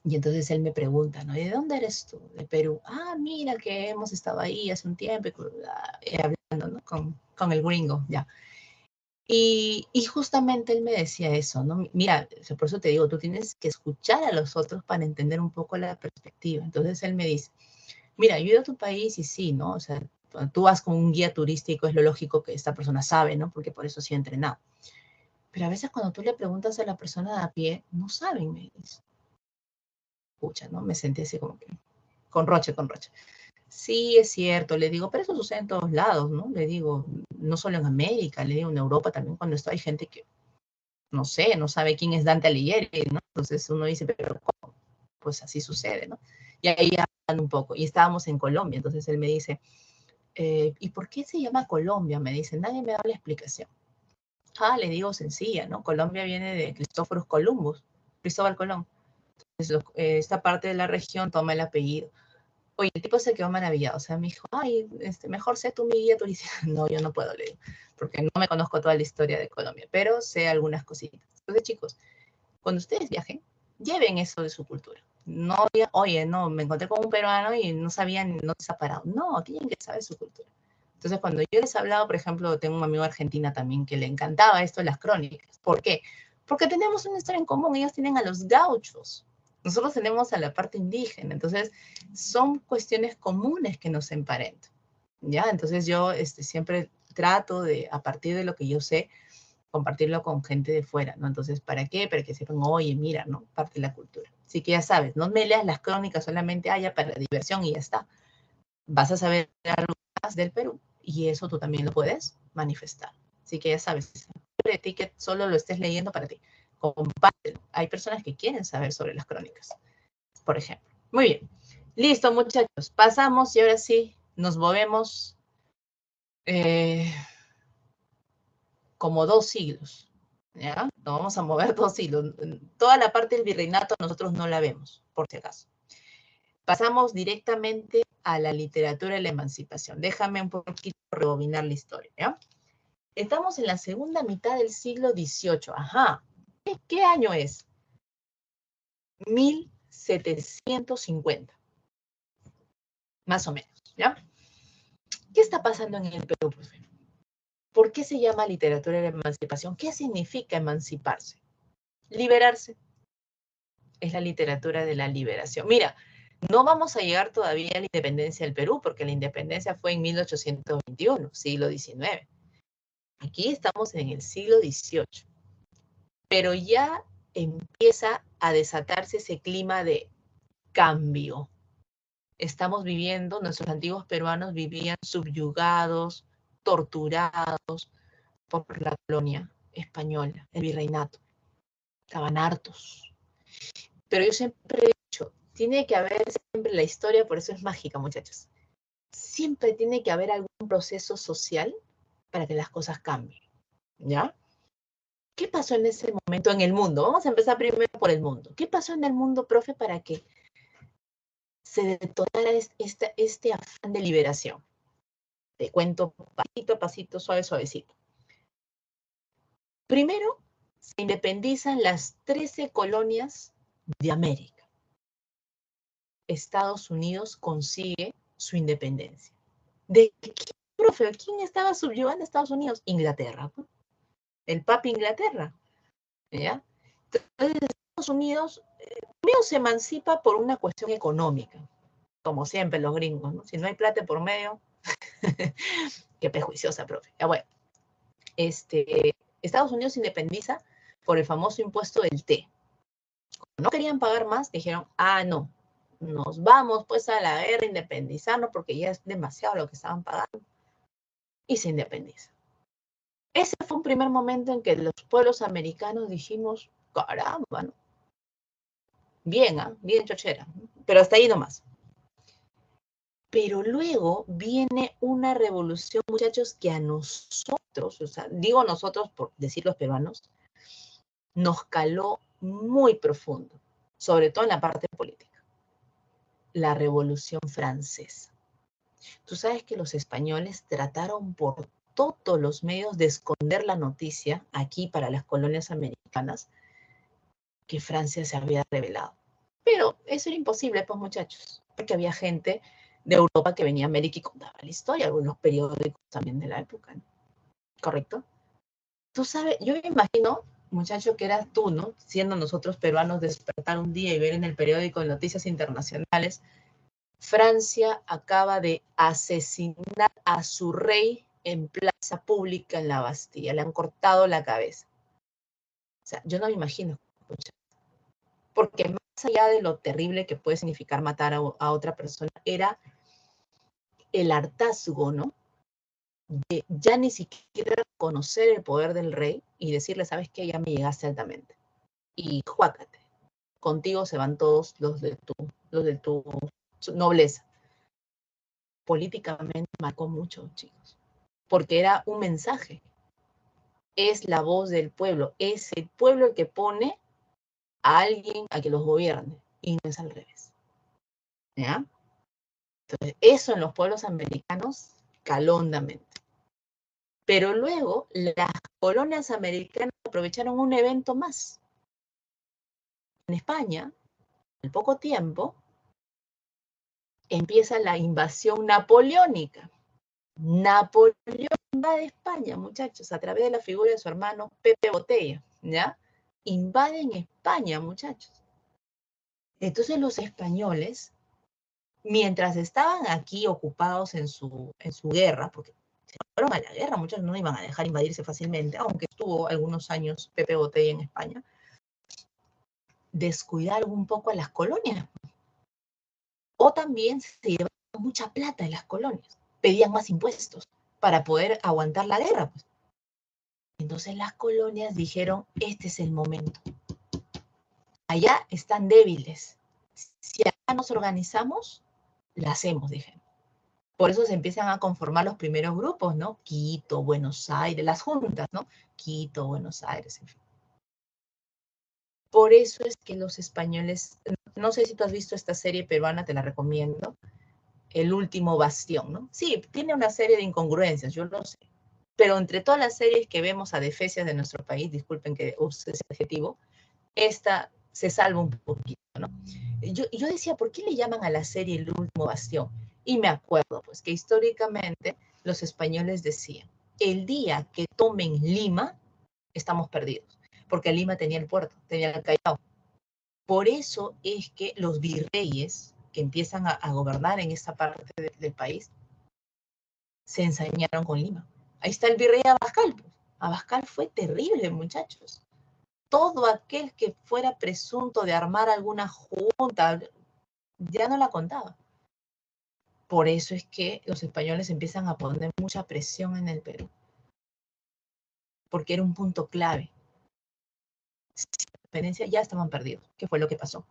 Speaker 1: Y entonces él me pregunta, ¿no? ¿Y de dónde eres tú? De Perú. Ah, mira que hemos estado ahí hace un tiempo, hablando, ¿no? Con el gringo, ya. Y justamente él me decía eso, ¿no? Mira, por eso te digo, tú tienes que escuchar a los otros para entender un poco la perspectiva. Entonces él me dice, mira, yo he ido a tu país y sí, ¿no? O sea, cuando tú vas con un guía turístico, es lo lógico que esta persona sabe, ¿no? Porque por eso sí ha entrenado. Pero a veces cuando tú le preguntas a la persona de a pie, no saben, me dice. Pucha, ¿no? Me sentí así como que con roche, con roche. Sí, es cierto, le digo, pero eso sucede en todos lados, ¿no? Le digo, no solo en América, le digo, en Europa también cuando hay gente que, no sé, no sabe quién es Dante Alighieri, ¿no? Entonces uno dice, pero ¿cómo? Pues así sucede, ¿no? Y ahí hablan un poco. Y estábamos en Colombia, entonces él me dice, ¿y por qué se llama Colombia? Me dice, nadie me da la explicación. Ah, le digo sencilla, ¿no? Colombia viene de Cristóbal Colón. Entonces, esta parte de la región toma el apellido. Oye, el tipo se quedó maravillado. O sea, me dijo, ay, mejor sé tú mi guía turística. No, yo no puedo, le digo, porque no me conozco toda la historia de Colombia, pero sé algunas cositas. Entonces, chicos, cuando ustedes viajen, lleven eso de su cultura. No, oye, no, me encontré con un peruano y no sabían, no se ha parado. No, tienen que saber su cultura. Entonces, cuando yo les he hablado, por ejemplo, tengo un amigo argentino también que le encantaba esto de las crónicas. ¿Por qué? Porque tenemos una historia en común. Ellos tienen a los gauchos. Nosotros tenemos a la parte indígena. Entonces, son cuestiones comunes que nos emparentan. ¿Ya? Entonces, yo siempre trato de, a partir de lo que yo sé, compartirlo con gente de fuera, ¿no? Entonces, ¿para qué? Para que sepan, oye, mira, ¿no? Parte de la cultura. Así que ya sabes, no me leas las crónicas solamente, ya para la diversión y ya está. Vas a saber algo más del Perú y eso tú también lo puedes manifestar. Así que ya sabes, el ticket solo lo estés leyendo para ti. Compártelo. Hay personas que quieren saber sobre las crónicas, por ejemplo. Muy bien. Listo, muchachos. Pasamos y ahora sí nos movemos como 2 siglos. ¿Ya? Nos vamos a mover 2 siglos. Toda la parte del virreinato nosotros no la vemos, por si acaso. Pasamos directamente a la literatura de la emancipación. Déjame un poquito rebobinar la historia, ¿ya? Estamos en la segunda mitad del siglo XVIII. Ajá. ¿Qué año es? 1750. Más o menos, ¿ya? ¿Qué está pasando en el Perú, profe? ¿Por qué se llama literatura de la emancipación? ¿Qué significa emanciparse? Liberarse. Es la literatura de la liberación. Mira, no vamos a llegar todavía a la independencia del Perú, porque la independencia fue en 1821, siglo XIX. Aquí estamos en el siglo XVIII. Pero ya empieza a desatarse ese clima de cambio. Estamos viviendo, nuestros antiguos peruanos vivían subyugados, torturados por la colonia española, el virreinato. Estaban hartos. Pero yo siempre he dicho, tiene que haber siempre la historia, por eso es mágica, muchachos. Siempre tiene que haber algún proceso social para que las cosas cambien, ¿ya? ¿Qué pasó en ese momento en el mundo? Vamos a empezar primero por el mundo. ¿Qué pasó en el mundo, profe, para que se detonara este afán de liberación? Te cuento pasito a pasito, suave, suavecito. Primero, se independizan las 13 colonias de América. Estados Unidos consigue su independencia. ¿De quién, profe? ¿Quién estaba subyugando a Estados Unidos? Inglaterra. El Papa Inglaterra. ¿Ya? Entonces, Estados Unidos primero se emancipa por una cuestión económica, como siempre los gringos, ¿no? Si no hay plata por medio, qué prejuiciosa, profe. Ya bueno, Estados Unidos se independiza por el famoso impuesto del té. Como no querían pagar más, dijeron, no, nos vamos pues a la guerra, independizarnos, porque ya es demasiado lo que estaban pagando. Y se independiza. Ese fue un primer momento en que los pueblos americanos dijimos, caramba, ¿no? Bien, bien chochera, pero hasta ahí nomás. Pero luego viene una revolución, muchachos, que a nosotros, o sea, digo nosotros por decir los peruanos, nos caló muy profundo, sobre todo en la parte política. La Revolución Francesa. Tú sabes que los españoles trataron por todos los medios de esconder la noticia aquí para las colonias americanas que Francia se había rebelado. Pero eso era imposible, pues, muchachos, porque había gente de Europa que venía a América y contaba la historia, algunos periódicos también de la época, ¿no? ¿Correcto? Tú sabes, yo me imagino, muchacho, que eras tú, ¿no? Siendo nosotros peruanos, despertar un día y ver en el periódico de noticias internacionales, Francia acaba de asesinar a su rey en plaza pública en la Bastilla, le han cortado la cabeza. O sea, yo no me imagino, muchachos, porque más allá de lo terrible que puede significar matar a otra persona, era el hartazgo, ¿no? De ya ni siquiera conocer el poder del rey y decirle, ¿sabes qué? Ya me llegaste altamente. Y juácate. Contigo se van todos los de tu nobleza. Políticamente marcó mucho, chicos, porque era un mensaje. Es la voz del pueblo. Es el pueblo el que pone a alguien a que los gobierne y no es al revés. ¿Ya? Entonces, eso en los pueblos americanos caló hondamente. Pero luego las colonias americanas aprovecharon un evento más. En España, al poco tiempo, empieza la invasión napoleónica. Napoleón invade España, muchachos, a través de la figura de su hermano Pepe Botella, ¿ya? Invaden España, muchachos. Entonces los españoles, mientras estaban aquí ocupados en su guerra, porque fueron a la guerra, muchos no iban a dejar invadirse fácilmente, aunque estuvo algunos años Pepe Botella en España, descuidaron un poco a las colonias. O también se llevaban mucha plata en las colonias, pedían más impuestos para poder aguantar la guerra. Pues. Entonces las colonias dijeron, este es el momento. Allá están débiles. Si acá nos organizamos, la hacemos, dijeron. Por eso se empiezan a conformar los primeros grupos, ¿no? Quito, Buenos Aires, las juntas, ¿no? Quito, Buenos Aires, en fin. Por eso es que los españoles, no sé si tú has visto esta serie peruana, te la recomiendo, El último bastión, ¿no? Sí, tiene una serie de incongruencias, yo lo sé. Pero entre todas las series que vemos adefesias de nuestro país, disculpen que use ese adjetivo, esta se salva un poquito, ¿no? Yo decía, ¿por qué le llaman a la serie El último bastión? Y me acuerdo, pues, que históricamente los españoles decían, el día que tomen Lima, estamos perdidos, porque Lima tenía el puerto, tenía el Callao. Por eso es que los virreyes que empiezan a gobernar en esta parte del país se ensañaron con Lima. Ahí está el virrey Abascal. Pues. Abascal fue terrible, muchachos. Todo aquel que fuera presunto de armar alguna junta, ya no la contaba. Por eso es que los españoles empiezan a poner mucha presión en el Perú. Porque era un punto clave. Sin la independencia ya estaban perdidos. ¿Qué fue lo que pasó?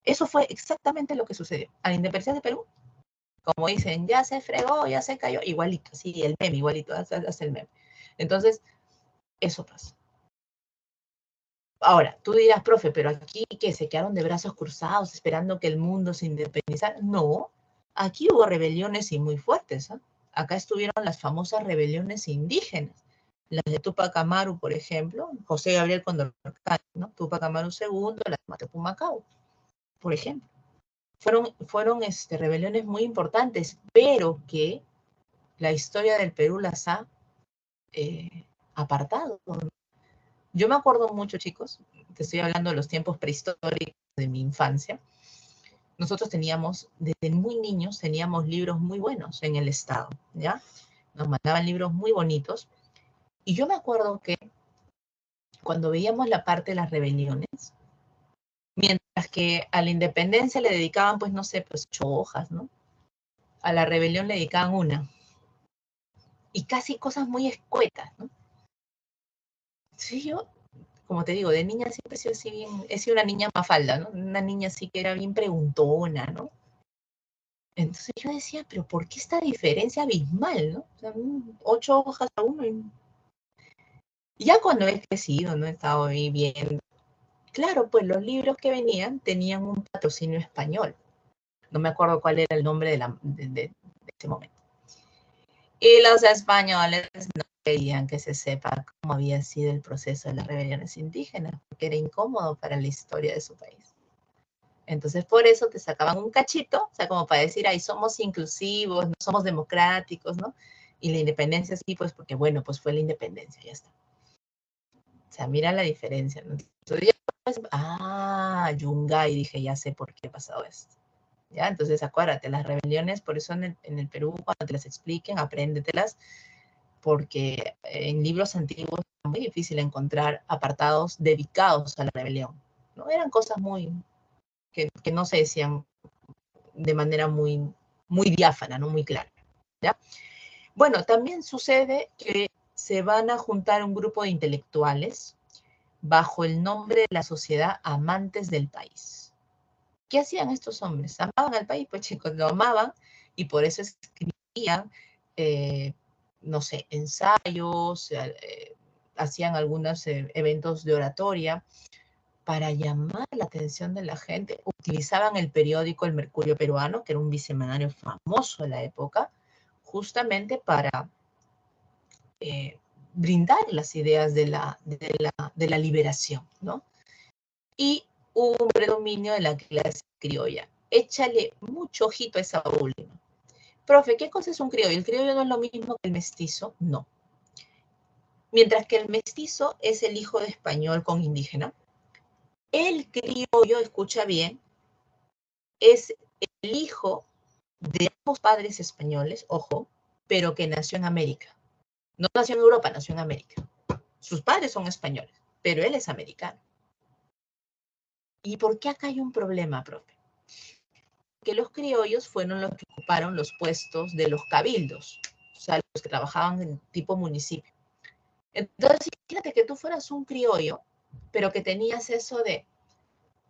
Speaker 1: Eso fue exactamente lo que sucedió. A la independencia de Perú, como dicen, ya se fregó, ya se cayó, igualito, sí, el meme, igualito, hace el meme. Entonces, eso pasa. Ahora, tú dirás, profe, pero aquí que se quedaron de brazos cruzados esperando que el mundo se independizara. No, aquí hubo rebeliones y muy fuertes. ¿Eh? Acá estuvieron las famosas rebeliones indígenas. Las de Tupac Amaru, por ejemplo, José Gabriel Condorcanqui, ¿no? Tupac Amaru II, la de Matepumacao, por ejemplo. Fueron rebeliones muy importantes, pero que la historia del Perú las ha apartado. Yo me acuerdo mucho, chicos, te estoy hablando de los tiempos prehistóricos de mi infancia. Nosotros teníamos, desde muy niños, teníamos libros muy buenos en el Estado, ¿ya? Nos mandaban libros muy bonitos. Y yo me acuerdo que cuando veíamos la parte de las rebeliones, mientras que a la independencia le dedicaban, pues, no sé, pues 8 hojas, ¿no? A la rebelión le dedicaban una. Y casi cosas muy escuetas, ¿no? Sí, yo, como te digo, de niña siempre he sido así bien, he sido una niña mafalda, ¿no? Una niña así que era bien preguntona, ¿no? Entonces yo decía, pero ¿por qué esta diferencia abismal, no? O sea, 8 hojas a uno. Y ya cuando he crecido, ¿no? He estado ahí viendo. Claro, pues los libros que venían tenían un patrocinio español. No me acuerdo cuál era el nombre de ese momento. Y los españoles no querían que se sepa cómo había sido el proceso de las rebeliones indígenas, porque era incómodo para la historia de su país. Entonces, por eso te sacaban un cachito, o sea, como para decir, ahí somos inclusivos, no somos democráticos, ¿no? Y la independencia sí, pues porque, bueno, pues fue la independencia, ya está. O sea, mira la diferencia, ¿no? Entonces, Yungay, dije, ya sé por qué ha pasado esto. ¿Ya? Entonces, acuérdate, las rebeliones, por eso en el Perú, cuando te las expliquen, apréndetelas, porque en libros antiguos es muy difícil encontrar apartados dedicados a la rebelión, ¿no? Eran cosas muy, que no se decían de manera muy, muy diáfana, no muy clara, ¿ya? Bueno, también sucede que se van a juntar un grupo de intelectuales bajo el nombre de la Sociedad Amantes del País. ¿Qué hacían estos hombres? Amaban al país, pues chicos, lo amaban y por eso escribían, no sé, ensayos, hacían algunos eventos de oratoria para llamar la atención de la gente. Utilizaban el periódico El Mercurio Peruano, que era un bisemanario famoso de la época, justamente para brindar las ideas de la liberación, ¿no? Y hubo un predominio de la clase criolla. Échale mucho ojito a esa última. Profe, ¿qué cosa es un criollo? ¿El criollo no es lo mismo que el mestizo? No. Mientras que el mestizo es el hijo de español con indígena, el criollo, escucha bien, es el hijo de ambos padres españoles, ojo, pero que nació en América. No nació en Europa, nació en América. Sus padres son españoles, pero él es americano. ¿Y por qué acá hay un problema, profe? Que los criollos fueron los que ocuparon los puestos de los cabildos, o sea, los que trabajaban en tipo municipio. Entonces, imagínate que tú fueras un criollo, pero que tenías eso de,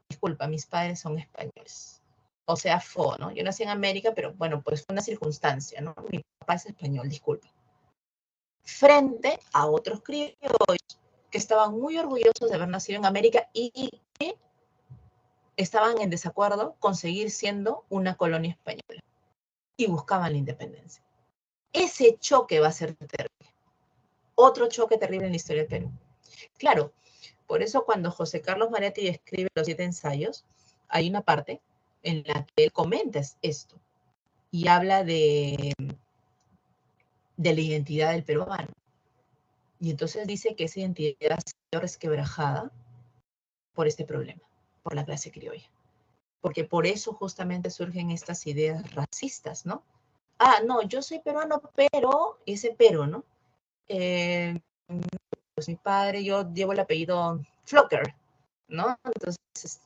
Speaker 1: disculpa, mis padres son españoles. O sea, ¿no? Yo nací en América, pero bueno, pues fue una circunstancia, ¿no? Mi papá es español, disculpa. Frente a otros criollos que estaban muy orgullosos de haber nacido en América y que estaban en desacuerdo con seguir siendo una colonia española y buscaban la independencia. Ese choque va a ser terrible. Otro choque terrible en la historia del Perú. Claro, por eso cuando José Carlos Mariátegui escribe los 7 ensayos, hay una parte en la que él comenta esto y habla de la identidad del peruano. Y entonces dice que esa identidad ha sido resquebrajada por este problema, por la clase criolla. Porque por eso justamente surgen estas ideas racistas, ¿no? Ah, no, yo soy peruano, pero, ese pero, ¿no? Pues mi padre, yo llevo el apellido Flocker, ¿no? Entonces,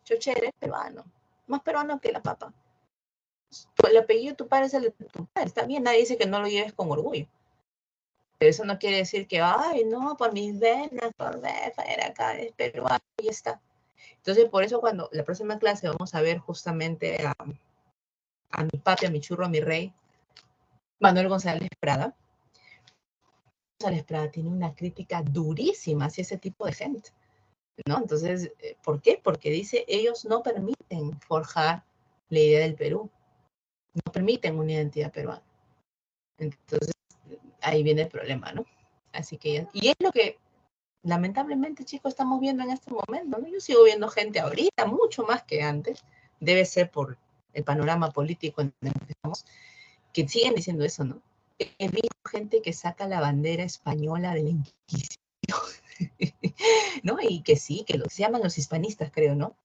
Speaker 1: Chochere, peruano, más peruano que la papa. El apellido de tu padre es el de tu padre, está bien, nadie dice que no lo lleves con orgullo. Pero eso no quiere decir que, ay, no, por mis venas, por ver, acá es peruano y ya está. Entonces, por eso cuando la próxima clase vamos a ver justamente a mi papi, a mi churro, a mi rey, Manuel González Prada. González Prada tiene una crítica durísima hacia ese tipo de gente, ¿no? Entonces, ¿por qué? Porque dice, ellos no permiten forjar la idea del Perú, no permiten una identidad peruana. Entonces, ahí viene el problema, ¿no? Así que, y es lo que lamentablemente, chicos, estamos viendo en este momento, ¿no? Yo sigo viendo gente ahorita, mucho más que antes, debe ser por el panorama político en el que estamos, que siguen diciendo eso, ¿no? He visto gente que saca la bandera española de la Inquisición, ¿no? Y que sí, que se llaman los hispanistas, creo, ¿no?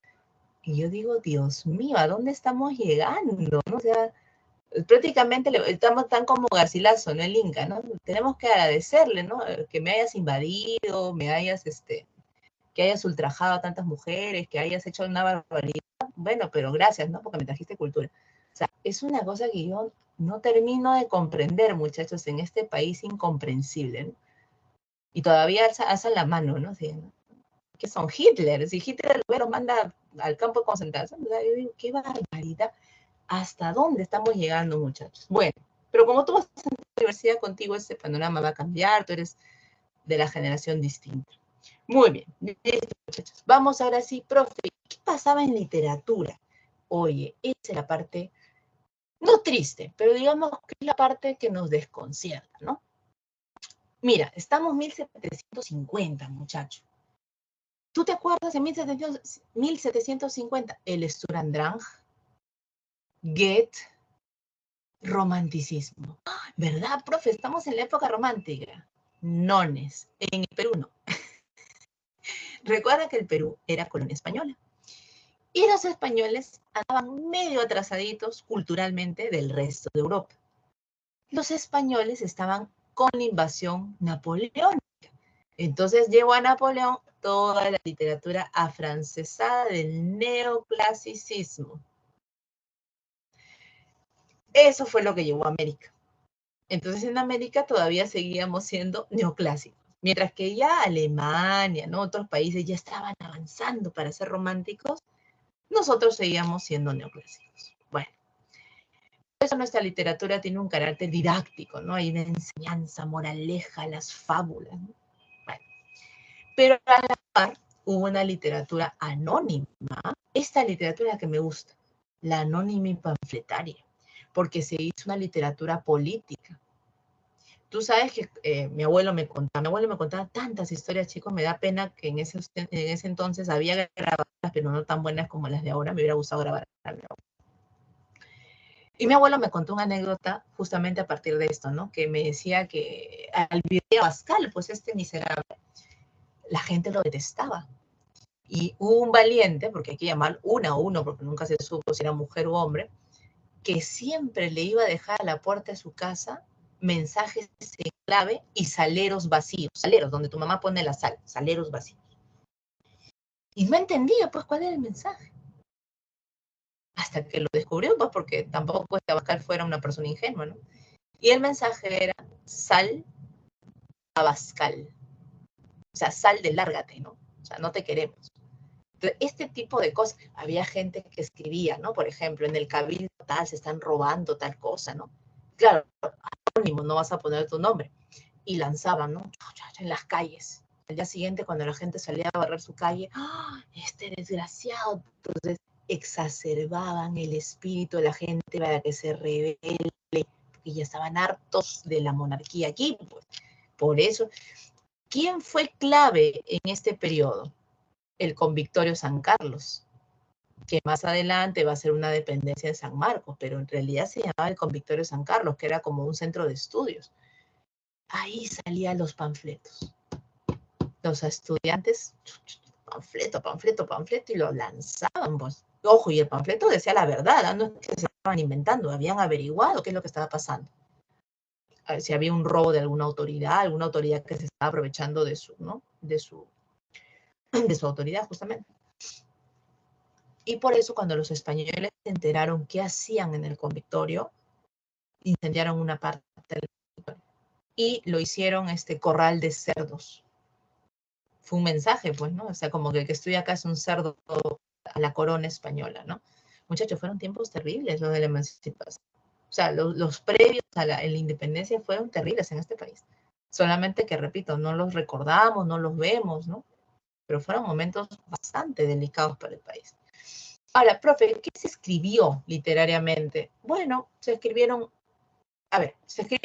Speaker 1: Y yo digo, Dios mío, ¿a dónde estamos llegando? ¿No? O sea, prácticamente estamos tan como Garcilaso, ¿no? El Inca, ¿no? Tenemos que agradecerle, ¿no? Que me hayas invadido, me hayas, que hayas ultrajado a tantas mujeres, que hayas hecho una barbaridad. Bueno, pero gracias, ¿no? Porque me trajiste cultura. O sea, es una cosa que yo no termino de comprender, muchachos, en este país incomprensible, ¿no? Y todavía alzan la mano, ¿no? Así, ¿no? Que son Hitler, si Hitler los manda al campo de concentración, o sea, yo digo, qué barbaridad. ¿Hasta dónde estamos llegando, muchachos? Bueno, pero como tú vas a la universidad, contigo ese panorama va a cambiar, tú eres de la generación distinta. Muy bien, muchachos. Vamos ahora sí, profe, ¿qué pasaba en literatura? Oye, esa es la parte, no triste, pero digamos que es la parte que nos desconcierta, ¿no? Mira, estamos en 1750, muchachos. ¿Tú te acuerdas de 1750? El Sturm-und-Drang, Goethe, romanticismo. ¿Verdad, profe? Estamos en la época romántica. Nones, en el Perú no. Recuerda que el Perú era colonia española. Y los españoles andaban medio atrasaditos culturalmente del resto de Europa. Los españoles estaban con la invasión napoleónica. Entonces llegó a Napoleón toda la literatura afrancesada del neoclasicismo. Eso fue lo que llevó a América. Entonces en América todavía seguíamos siendo neoclásicos. Mientras que ya Alemania, ¿no? Otros países ya estaban avanzando para ser románticos, nosotros seguíamos siendo neoclásicos. Bueno, por eso nuestra literatura tiene un carácter didáctico, ¿no? Hay una enseñanza, moraleja, las fábulas, ¿no? Bueno, pero a la par hubo una literatura anónima. Esta literatura que me gusta, la anónima y panfletaria, porque se hizo una literatura política. Tú sabes que mi abuelo me contaba tantas historias, chicos, me da pena que en ese entonces había grabadas, pero no tan buenas como las de ahora, me hubiera gustado grabar. Y mi abuelo me contó una anécdota justamente a partir de esto, ¿no? Que me decía que al virrey Abascal, pues este miserable, la gente lo detestaba. Y hubo un valiente, porque hay que llamar una a uno, porque nunca se supo si era mujer u hombre, que siempre le iba a dejar a la puerta de su casa mensajes en clave y saleros vacíos. Saleros, donde tu mamá pone la sal, saleros vacíos. Y no entendía, pues, cuál era el mensaje. Hasta que lo descubrió, pues, porque tampoco Abascal fuera una persona ingenua, ¿no? Y el mensaje era sal Abascal. O sea, sal de lárgate, ¿no? O sea, no te queremos. Entonces, este tipo de cosas, había gente que escribía, ¿no? Por ejemplo, en el cabildo tal, se están robando tal cosa, ¿no? Claro, anónimo, no vas a poner tu nombre. Y lanzaban, ¿no? En las calles. Al día siguiente, cuando la gente salía a barrer su calle, ¡ah! Este desgraciado. Entonces, exacerbaban el espíritu de la gente para que se rebele, porque ya estaban hartos de la monarquía aquí, pues. Por eso, ¿quién fue clave en este periodo? El Convictorio San Carlos, que más adelante va a ser una dependencia de San Marcos, pero en realidad se llamaba el Convictorio San Carlos, que era como un centro de estudios. Ahí salían los panfletos. Los estudiantes, panfleto, panfleto, panfleto, y lo lanzaban, pues. Ojo, y el panfleto decía la verdad, no es que se estaban inventando, habían averiguado qué es lo que estaba pasando. A ver, si había un robo de alguna autoridad que se estaba aprovechando de su, ¿no? De su autoridad, justamente. Y por eso, cuando los españoles se enteraron qué hacían en el convictorio, incendiaron una parte del convictorio y lo hicieron corral de cerdos. Fue un mensaje, pues, ¿no? O sea, como que el que estudia acá es un cerdo a la corona española, ¿no? Muchachos, fueron tiempos terribles los de la emancipación. O sea, los previos a la independencia fueron terribles en este país. Solamente que, repito, no los recordamos, no los vemos, ¿no? Pero fueron momentos bastante delicados para el país. Ahora, profe, ¿qué se escribió literariamente? Bueno, se escribieron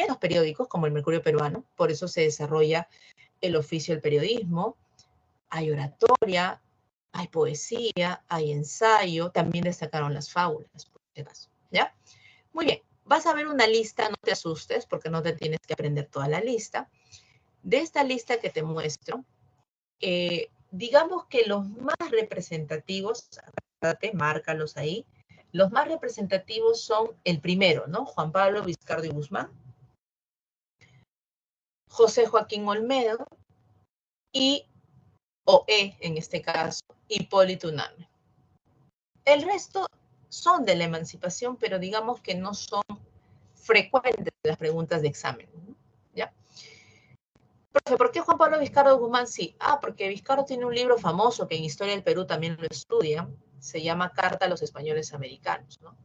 Speaker 1: los periódicos como el Mercurio Peruano, por eso se desarrolla el oficio del periodismo. Hay oratoria, hay poesía, hay ensayo, también destacaron las fábulas, por este caso, ¿ya? Muy bien, vas a ver una lista, no te asustes porque no te tienes que aprender toda la lista. De esta lista que te muestro, digamos que los más representativos, márcalos ahí, los más representativos son el primero, ¿no? Juan Pablo Vizcardo y Guzmán, José Joaquín Olmedo y, en este caso, Hipólito Unanue. El resto son de la emancipación, pero digamos que no son frecuentes las preguntas de examen, ¿ya? Profe, ¿por qué Juan Pablo Vizcardo Guzmán sí? Porque Vizcardo tiene un libro famoso que en Historia del Perú también lo estudia, se llama Carta a los Españoles Americanos, ¿no?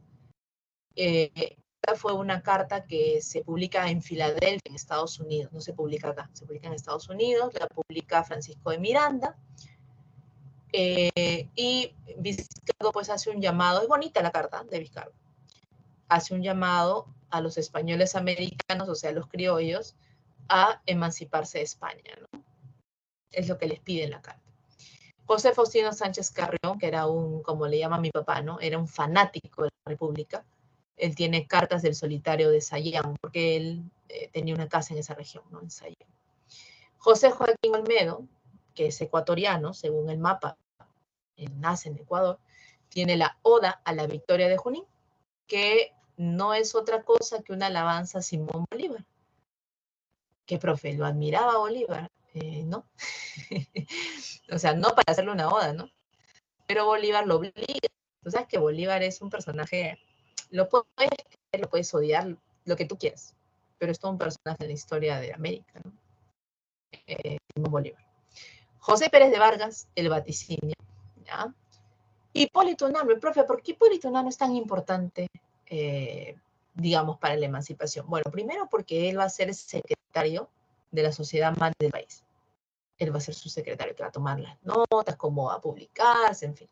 Speaker 1: Esta fue una carta que se publica en Filadelfia, en Estados Unidos, no se publica acá, se publica en Estados Unidos, la publica Francisco de Miranda, y Vizcardo pues hace un llamado, es bonita la carta de Vizcardo, hace un llamado a los españoles americanos, o sea, a los criollos, a emanciparse de España, ¿no? Es lo que les pide en la carta. José Faustino Sánchez Carrión, que era como le llama mi papá, ¿no? Era un fanático de la República. Él tiene cartas del solitario de Sayán, porque él tenía una casa en esa región, ¿no? En Sayán. José Joaquín Olmedo, que es ecuatoriano, según el mapa, él nace en Ecuador, tiene la Oda a la Victoria de Junín, que no es otra cosa que una alabanza a Simón Bolívar. ¿Qué, profe? ¿Lo admiraba Bolívar? No. O sea, no para hacerle una oda, ¿no? Pero Bolívar lo obliga. Tú sabes que Bolívar es un personaje, lo puedes odiar, lo que tú quieras, pero es todo un personaje en la historia de América, ¿no? Simón Bolívar. José Pérez de Vargas, el vaticinio, ¿ya? Hipólito Unanue, profe, ¿por qué Hipólito Unanue es tan importante, digamos, para la emancipación? Bueno, primero porque él va a ser secretario de la sociedad madre del país. Él va a ser su secretario, que va a tomar las notas, cómo va a publicarse, en fin.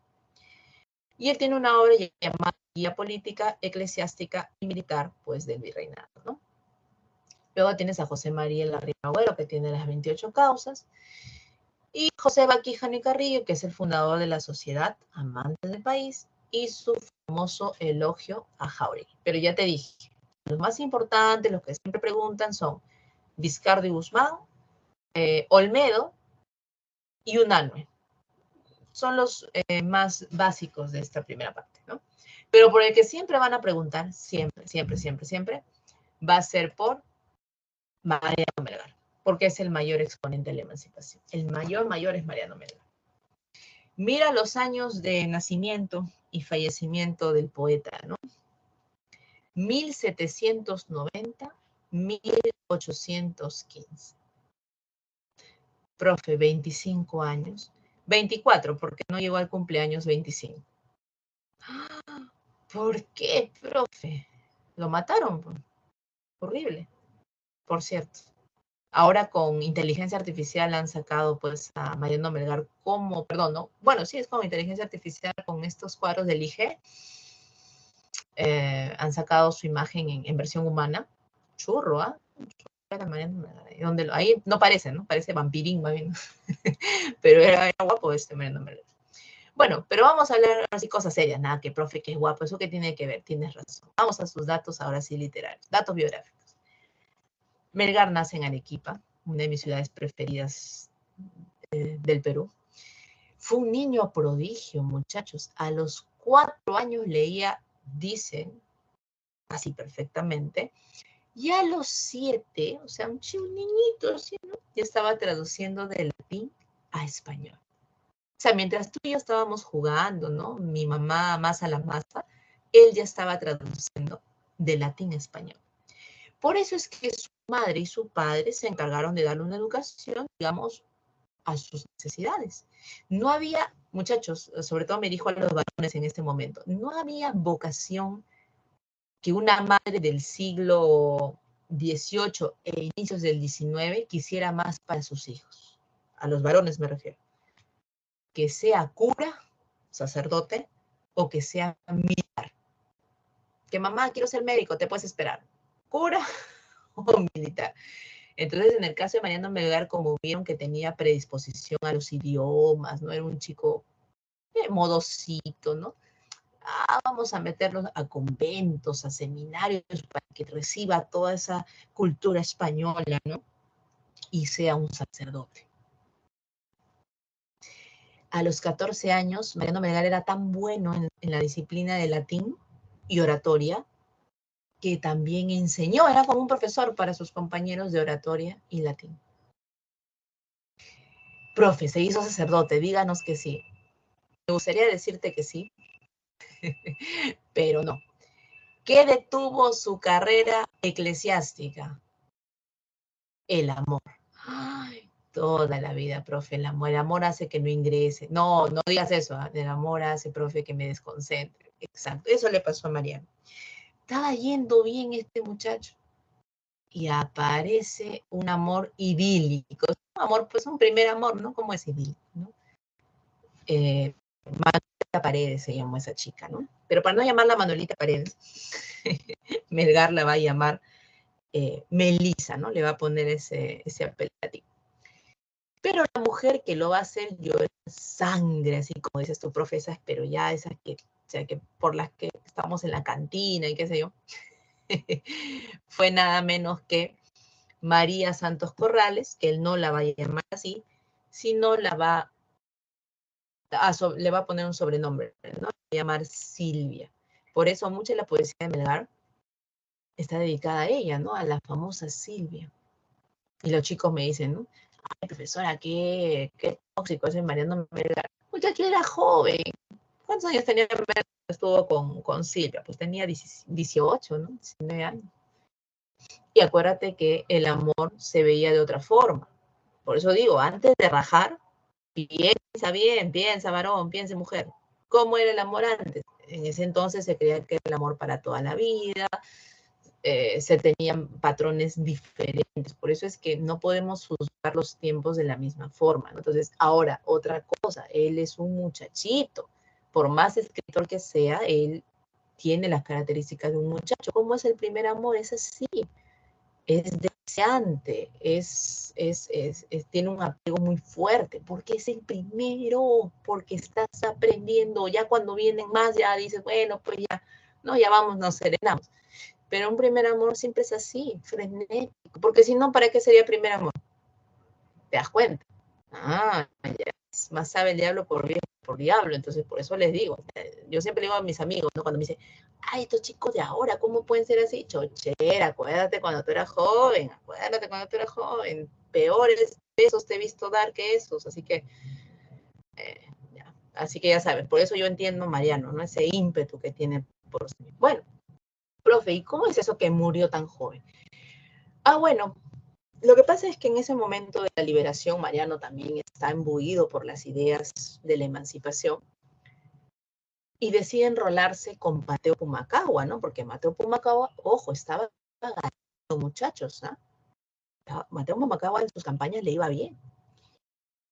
Speaker 1: Y él tiene una obra llamada Guía Política, Eclesiástica y Militar, pues, del Virreinato, ¿no? Luego tienes a José María Larriba Agüero, que tiene las 28 causas, y José Baquijano y Carrillo, que es el fundador de la Sociedad Amantes del País, y su famoso elogio a Jáuregui. Pero ya te dije, los más importantes, los que siempre preguntan son Vizcardo y Guzmán, Olmedo y Unanue. Son los más básicos de esta primera parte, ¿no? Pero por el que siempre van a preguntar, siempre, siempre, siempre, siempre, va a ser por Mariano Melgar, porque es el mayor exponente de la emancipación. El mayor es Mariano Melgar. Mira los años de nacimiento y fallecimiento del poeta, ¿no? 1790, 1815. Profe, 25 años. 24, porque no llegó al cumpleaños 25. ¿Por qué, profe? Lo mataron. Horrible, por cierto. Ahora con inteligencia artificial han sacado pues a Mariano Melgar como, perdón, ¿no? Bueno, sí, es con inteligencia artificial, con estos cuadros del IG. Han sacado su imagen en versión humana. Churro, ¿ah? Donde ahí no parece, ¿no? Parece vampirín, más bien. Pero era guapo este Mariano Melgar. Bueno, pero vamos a hablar así cosas serias. Nada, que profe, que es guapo. ¿Eso qué tiene que ver? Tienes razón. Vamos a sus datos ahora sí literarios. Datos biográficos. Melgar nace en Arequipa, una de mis ciudades preferidas del Perú. Fue un niño prodigio, muchachos. A los 4 años leía, dicen, así perfectamente, y a los 7, o sea, un niñito, ¿sí, no? Ya estaba traduciendo de latín a español. O sea, mientras tú y yo estábamos jugando, ¿no? Mi mamá masa la masa, él ya estaba traduciendo de latín a español. Por eso es que su madre y su padre se encargaron de darle una educación, digamos, a sus necesidades. No había, muchachos, sobre todo me dijo a los varones en este momento, no había vocación que una madre del siglo XVIII e inicios del XIX quisiera más para sus hijos. A los varones me refiero. Que sea cura, sacerdote, o que sea militar. Que mamá, quiero ser médico, te puedes esperar. Cura o militar. Entonces, en el caso de Mariano Melgar, como vieron que tenía predisposición a los idiomas, ¿no? Era un chico modosito, ¿no? Vamos a meterlos a conventos, a seminarios, para que reciba toda esa cultura española, ¿no? Y sea un sacerdote. A los 14 años, Mariano Melgar era tan bueno en la disciplina de latín y oratoria, que también enseñó, era como un profesor para sus compañeros de oratoria y latín. Profe, se hizo sacerdote, díganos que sí. Me gustaría decirte que sí, pero no. ¿Qué detuvo su carrera eclesiástica? El amor. Ay, toda la vida, profe, el amor hace que no ingrese. No, no digas eso, ¿eh? El amor hace, profe, que me desconcentre. Exacto, eso le pasó a Mariano. Estaba yendo bien este muchacho y aparece un amor idílico. Un amor, pues un primer amor, ¿no? ¿Cómo es idílico, no? Manuelita Paredes se llamó esa chica, ¿no? Pero para no llamarla Manuelita Paredes, Melgar la va a llamar Melisa, ¿no? Le va a poner ese apelativo. Pero la mujer que lo va a hacer llorar sangre, así como dices tú, profesas, pero ya esas que, o sea, que por las que estamos en la cantina y qué sé yo, fue nada menos que María Santos Corrales, que él no la va a llamar así, sino la va le va a poner un sobrenombre, ¿no? La va a llamar Silvia. Por eso mucha de la poesía de Melgar está dedicada a ella, ¿no? A la famosa Silvia. Y los chicos me dicen, ¿no? Ay, profesora, qué tóxico ese Mariano Melgar. El muchacho era joven. ¿Cuántos años tenía Melgar? Estuvo con Silvia? Pues tenía 18, ¿no? 19 años. Y acuérdate que el amor se veía de otra forma. Por eso digo, antes de rajar, piensa varón, piensa mujer. ¿Cómo era el amor antes? En ese entonces se creía que era el amor para toda la vida, se tenían patrones diferentes. Por eso es que no podemos juzgar los tiempos de la misma forma, ¿no? Entonces, ahora, otra cosa, él es un muchachito. Por más escritor que sea, él tiene las características de un muchacho. ¿Cómo es el primer amor? Es así. Es deseante, tiene un apego muy fuerte, porque es el primero, porque estás aprendiendo, ya cuando vienen más, ya dices, bueno, pues ya, no, ya vamos, nos serenamos. Pero un primer amor siempre es así, frenético, porque si no, ¿para qué sería primer amor? ¿Te das cuenta? Ah, ya. más sabe el diablo por viejo por diablo. Entonces, por eso les digo, yo siempre digo a mis amigos, ¿no? Cuando me dicen, ay, estos chicos de ahora, ¿cómo pueden ser así? Chochera, acuérdate cuando tú eras joven, peores besos te he visto dar que esos, así que, ya. Así que ya sabes, por eso yo entiendo a Mariano, ¿no? Ese ímpetu que tiene por sí. Bueno, profe, ¿y cómo es eso que murió tan joven? Ah, bueno, lo que pasa es que en ese momento de la liberación, Mariano también está imbuido por las ideas de la emancipación y decide enrolarse con Mateo Pumacahua, ¿no? Porque Mateo Pumacahua, ojo, estaba ganando muchachos, ¿no? Mateo Pumacahua en sus campañas le iba bien.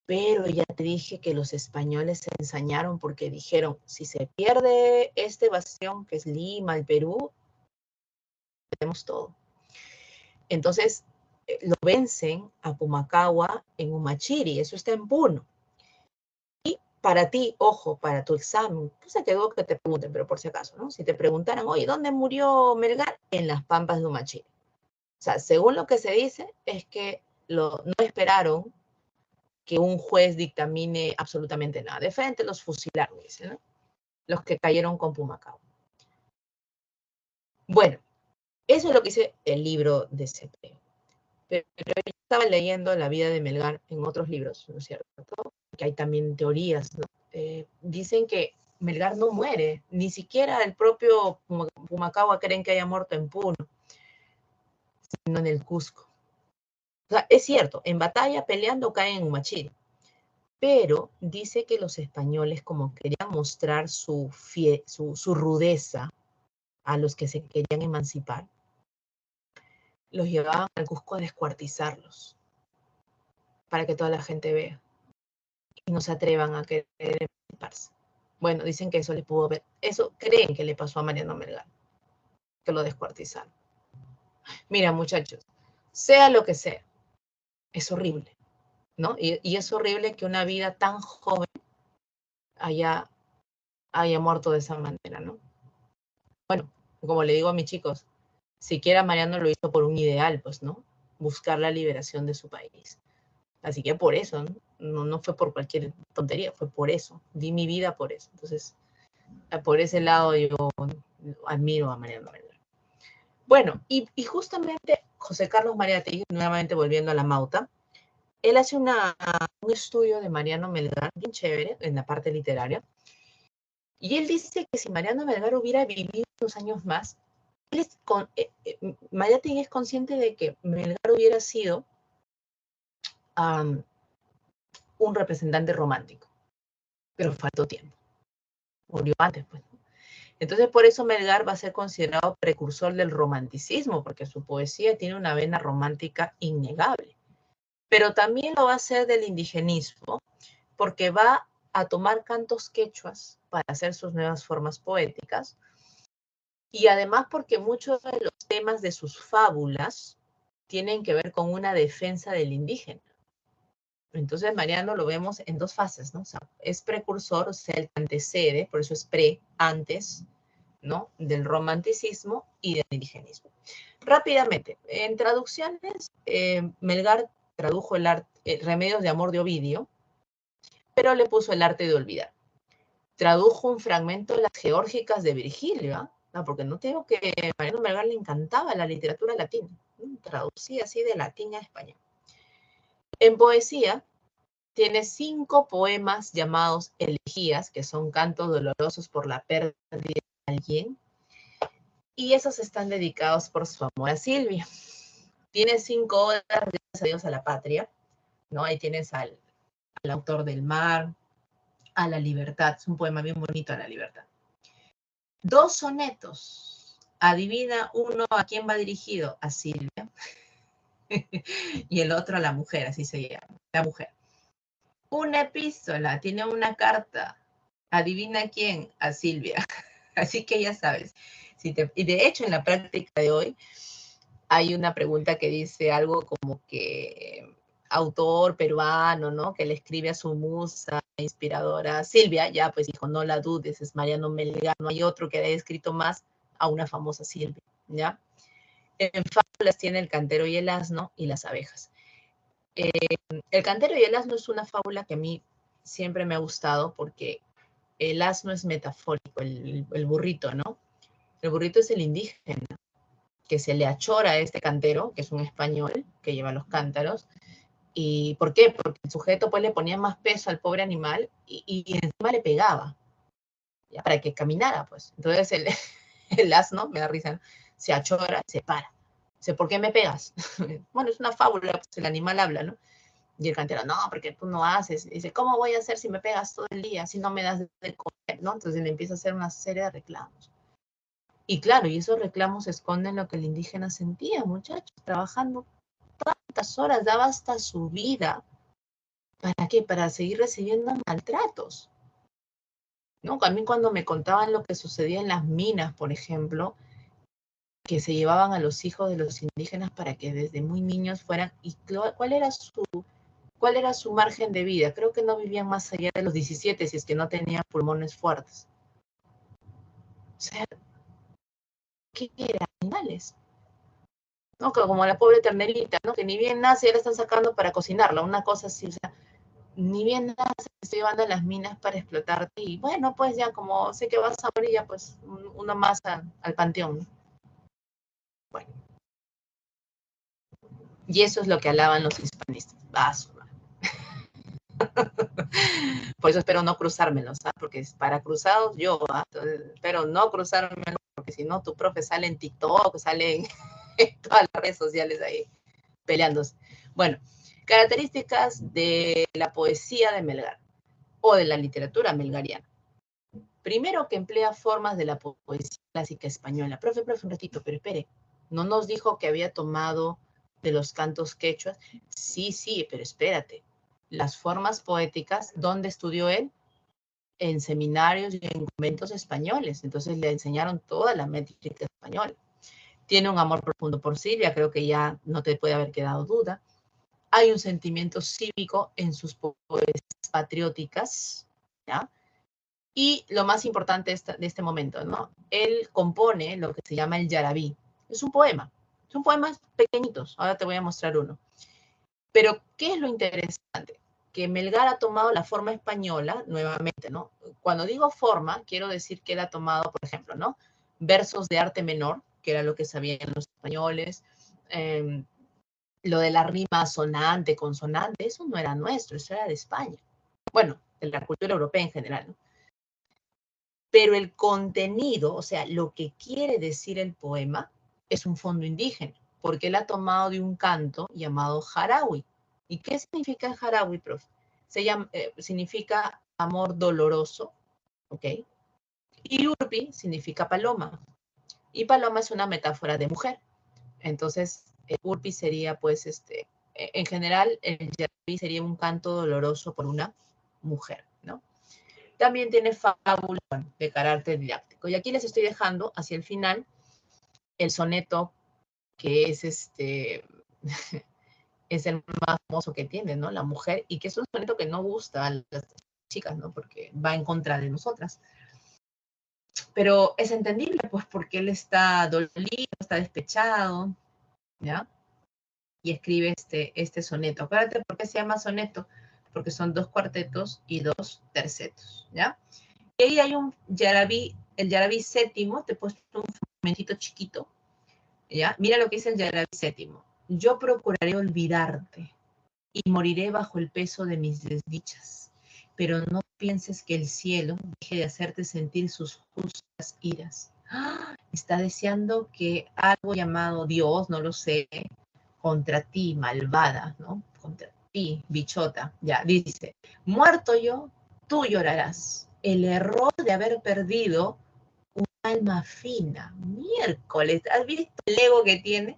Speaker 1: Pero ya te dije que los españoles se ensañaron porque dijeron, si se pierde este bastión que es Lima, el Perú, perdemos todo. Entonces, lo vencen a Pumacahua en Humachiri, eso está en Puno. Y para ti, ojo, para tu examen, pues se quedó que te pregunten, pero por si acaso, ¿no? Si te preguntaran, oye, ¿dónde murió Melgar? En las pampas de Humachiri. O sea, según lo que se dice, es que no esperaron que un juez dictamine absolutamente nada. De frente los fusilaron, dice, ¿no? Los que cayeron con Pumacahua. Bueno, eso es lo que dice el libro de CP. Pero yo estaba leyendo la vida de Melgar en otros libros, ¿no es cierto? Que hay también teorías, ¿no? Dicen que Melgar no muere, ni siquiera el propio Pumacahua creen que haya muerto en Puno, sino en el Cusco. O sea, es cierto, en batalla, peleando, caen en Humachiri. Pero dice que los españoles, como querían mostrar su rudeza a los que se querían emancipar, los llevaban al Cusco a descuartizarlos, para que toda la gente vea y no se atrevan a querer emanciparse. Bueno, dicen que eso le pudo ver, eso creen que le pasó a Mariano Melgar, que lo descuartizaron. Mira, muchachos, sea lo que sea, es horrible, ¿no? Y es horrible que una vida tan joven haya muerto de esa manera, ¿no? Bueno, como le digo a mis chicos, siquiera Mariano lo hizo por un ideal, pues, ¿no? Buscar la liberación de su país. Así que por eso, ¿no? No fue por cualquier tontería, fue por eso. Di mi vida por eso. Entonces, por ese lado yo admiro a Mariano Melgar. Bueno, y justamente José Carlos Mariátegui, nuevamente volviendo a la Mauta, él hace un estudio de Mariano Melgar bien chévere en la parte literaria, y él dice que si Mariano Melgar hubiera vivido unos años más, Mariátegui es consciente de que Melgar hubiera sido un representante romántico, pero faltó tiempo. Murió antes, pues. Entonces, por eso Melgar va a ser considerado precursor del romanticismo, porque su poesía tiene una vena romántica innegable. Pero también lo va a hacer del indigenismo, porque va a tomar cantos quechuas para hacer sus nuevas formas poéticas, y además porque muchos de los temas de sus fábulas tienen que ver con una defensa del indígena. Entonces, Mariano lo vemos en dos fases, ¿no? O sea, es precursor, o sea, el que antecede, por eso es antes, ¿no? Del romanticismo y del indigenismo. Rápidamente, en traducciones, Melgar tradujo el Remedios de Amor de Ovidio, pero le puso El arte de olvidar. Tradujo un fragmento de las Geórgicas de Virgilio, ¿no? Porque no tengo que a Mariano Melgar le encantaba la literatura latina, ¿no? Traducía así de latín a español. En poesía, tiene 5 poemas llamados elegías, que son cantos dolorosos por la pérdida de alguien, y esos están dedicados por su amor a Silvia. Tiene 5 obras de Dios a la patria, ¿no? Ahí tienes al autor del mar, a la libertad, es un poema bien bonito a la libertad. 2 sonetos, adivina uno a quién va dirigido, a Silvia, y el otro a la mujer, así se llama, la mujer. Una epístola, tiene una carta, adivina quién, a Silvia. Así que ya sabes. Y de hecho, en la práctica de hoy, hay una pregunta que dice algo como que autor peruano, ¿no? Que le escribe a su musa inspiradora, Silvia, ya pues dijo, no la dudes, es Mariano Melgar, no hay otro que haya escrito más a una famosa Silvia, ¿ya? En fábulas tiene El cantero y el asno y las abejas. El cantero y el asno es una fábula que a mí siempre me ha gustado porque el asno es metafórico, el burrito, ¿no? El burrito es el indígena, que se le achora a este cantero, que es un español, que lleva los cántaros. ¿Y por qué? Porque el sujeto pues le ponía más peso al pobre animal y encima le pegaba, ¿ya? Para que caminara, pues. Entonces el asno, me da risa, ¿no? Se achora, se para. Dice, ¿por qué me pegas? Bueno, es una fábula, pues el animal habla, ¿no? Y el cantero, no, porque tú no haces. Dice, ¿cómo voy a hacer si me pegas todo el día, si no me das de comer, ¿no? Entonces le empieza a hacer una serie de reclamos. Y claro, y esos reclamos esconden lo que el indígena sentía, muchachos, trabajando tantas horas, daba hasta su vida. ¿Para qué? Para seguir recibiendo maltratos, ¿no? A mí cuando me contaban lo que sucedía en las minas, por ejemplo, que se llevaban a los hijos de los indígenas para que desde muy niños fueran, ¿y cuál era su margen de vida? Creo que no vivían más allá de los 17 si es que no tenían pulmones fuertes. O sea, ¿qué eran? Animales. ¿No? Como la pobre ternerita, ¿no? Que ni bien nace, ya la están sacando para cocinarla, una cosa así, o sea, ni bien nace, estoy llevando a las minas para explotarte, y bueno, pues ya como sé que vas a morir, ya pues una más al panteón, ¿no? Bueno, y eso es lo que alaban los hispanistas. Por eso espero no cruzármelos, ¿sabes? Porque para cruzados yo, espero no cruzármelos, porque si no tu profe sale en TikTok, sale en todas las redes sociales ahí peleándose. Bueno, características de la poesía de Melgar o de la literatura melgariana. Primero, que emplea formas de la poesía clásica española. Profe, un ratito, pero espere, ¿no nos dijo que había tomado de los cantos quechuas? Sí, pero espérate. Las formas poéticas, ¿dónde estudió él? En seminarios y en conventos españoles. Entonces le enseñaron toda la métrica española. Tiene un amor profundo por Silvia, creo que ya no te puede haber quedado duda. Hay un sentimiento cívico en sus poesías patrióticas, ¿ya? Y lo más importante de este momento, ¿no? Él compone lo que se llama el yarabí. Es un poema. Son poemas pequeñitos. Ahora te voy a mostrar uno. Pero, ¿qué es lo interesante? Que Melgar ha tomado la forma española nuevamente, ¿no? Cuando digo forma, quiero decir que él ha tomado, por ejemplo, ¿no? Versos de arte menor, que era lo que sabían los españoles, lo de la rima sonante, consonante, eso no era nuestro, eso era de España. Bueno, de la cultura europea en general, ¿no? Pero el contenido, o sea, lo que quiere decir el poema, es un fondo indígena, porque él ha tomado de un canto llamado jarawi. ¿Y qué significa el jarawi, profe? Significa amor doloroso, ¿ok? Y urpi significa paloma. Y paloma es una metáfora de mujer. Entonces, urpi sería, pues, en general, el jarawi sería un canto doloroso por una mujer, ¿no? También tiene fábula de carácter didáctico. Y aquí les estoy dejando hacia el final el soneto que es es el más famoso que tiene, ¿no? La mujer, y que es un soneto que no gusta a las chicas, ¿no? Porque va en contra de nosotras. Pero es entendible, pues, porque él está dolido, está despechado, ¿ya? Y escribe este soneto. Acuérdate por qué se llama soneto, porque son 2 cuartetos y 2 tercetos, ¿ya? Y ahí hay un yarabí, el yarabí séptimo, te he puesto un fragmentito chiquito, ¿ya? Mira lo que dice el yarabí séptimo. Yo procuraré olvidarte y moriré bajo el peso de mis desdichas, pero no pienses que el cielo deje de hacerte sentir sus justas iras. ¡Ah! Está deseando que algo llamado Dios, no lo sé, contra ti, malvada, ¿no? Contra ti, bichota, ya, dice, muerto yo, tú llorarás. El error de haber perdido un alma fina. Miércoles, ¿has visto el ego que tiene?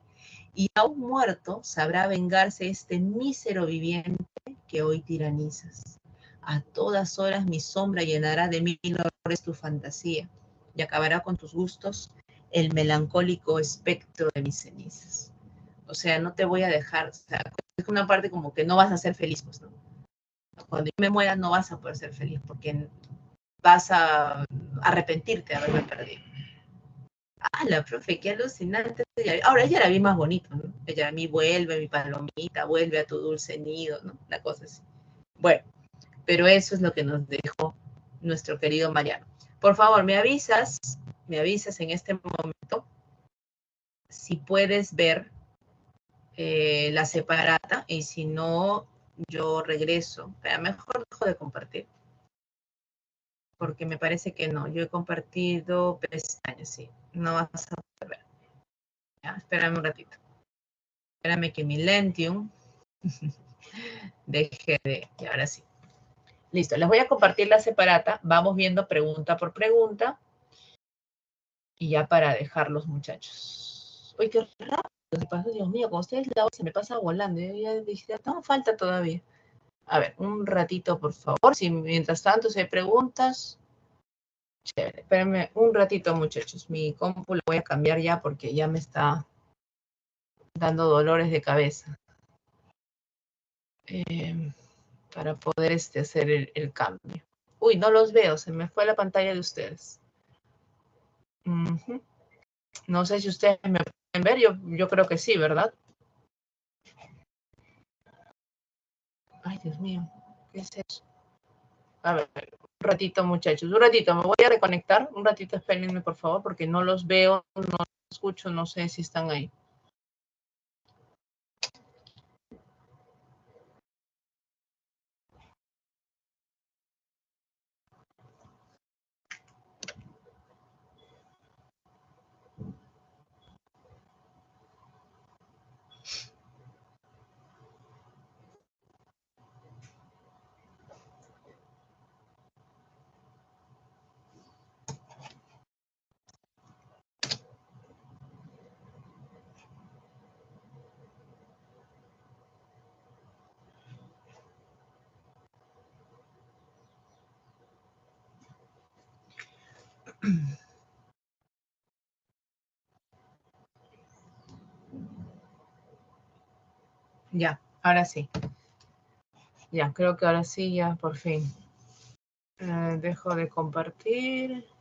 Speaker 1: Y aún muerto sabrá vengarse este mísero viviente que hoy tiranizas. A todas horas mi sombra llenará de mil horrores tu fantasía y acabará con tus gustos el melancólico espectro de mis cenizas. O sea, no te voy a dejar, o sea, es una parte como que no vas a ser feliz, pues, ¿no? Cuando yo me muera no vas a poder ser feliz porque vas a arrepentirte de haberme perdido. Ah, la profe, qué alucinante. Ahora ella la vi más bonito, ¿no? Ella a mí vuelve, mi palomita, vuelve a tu dulce nido, ¿no? La cosa así. Bueno, Pero eso es lo que nos dejó nuestro querido Mariano. Por favor, me avisas en este momento si puedes ver la separata, y si no, yo regreso. Pero mejor dejo de compartir, porque me parece que no. Yo he compartido pestañas, sí. No vas a poder ver. Ya, espérame un ratito. Espérame que mi Lentium deje de... Y ahora sí. Listo, les voy a compartir la separata. Vamos viendo pregunta por pregunta. Y ya para dejarlos, muchachos. Uy, qué rápido se pasó, Dios mío, con ustedes la hora se me pasa volando. Yo ya dije, no, falta todavía. A ver, un ratito, por favor. Si mientras tanto se hay preguntas. Chévere, espérenme un ratito, muchachos. Mi compu lo voy a cambiar ya porque ya me está dando dolores de cabeza. Para poder hacer el cambio. Uy, no los veo, se me fue la pantalla de ustedes. No sé si ustedes me pueden ver, yo creo que sí, ¿verdad? Ay, Dios mío, ¿qué es eso? A ver, un ratito, muchachos, un ratito, me voy a reconectar. Un ratito, espérenme, por favor, porque no los veo, no los escucho, no sé si están ahí. Ya, ahora sí. Ya, creo que ahora sí, ya, por fin. Dejo de compartir.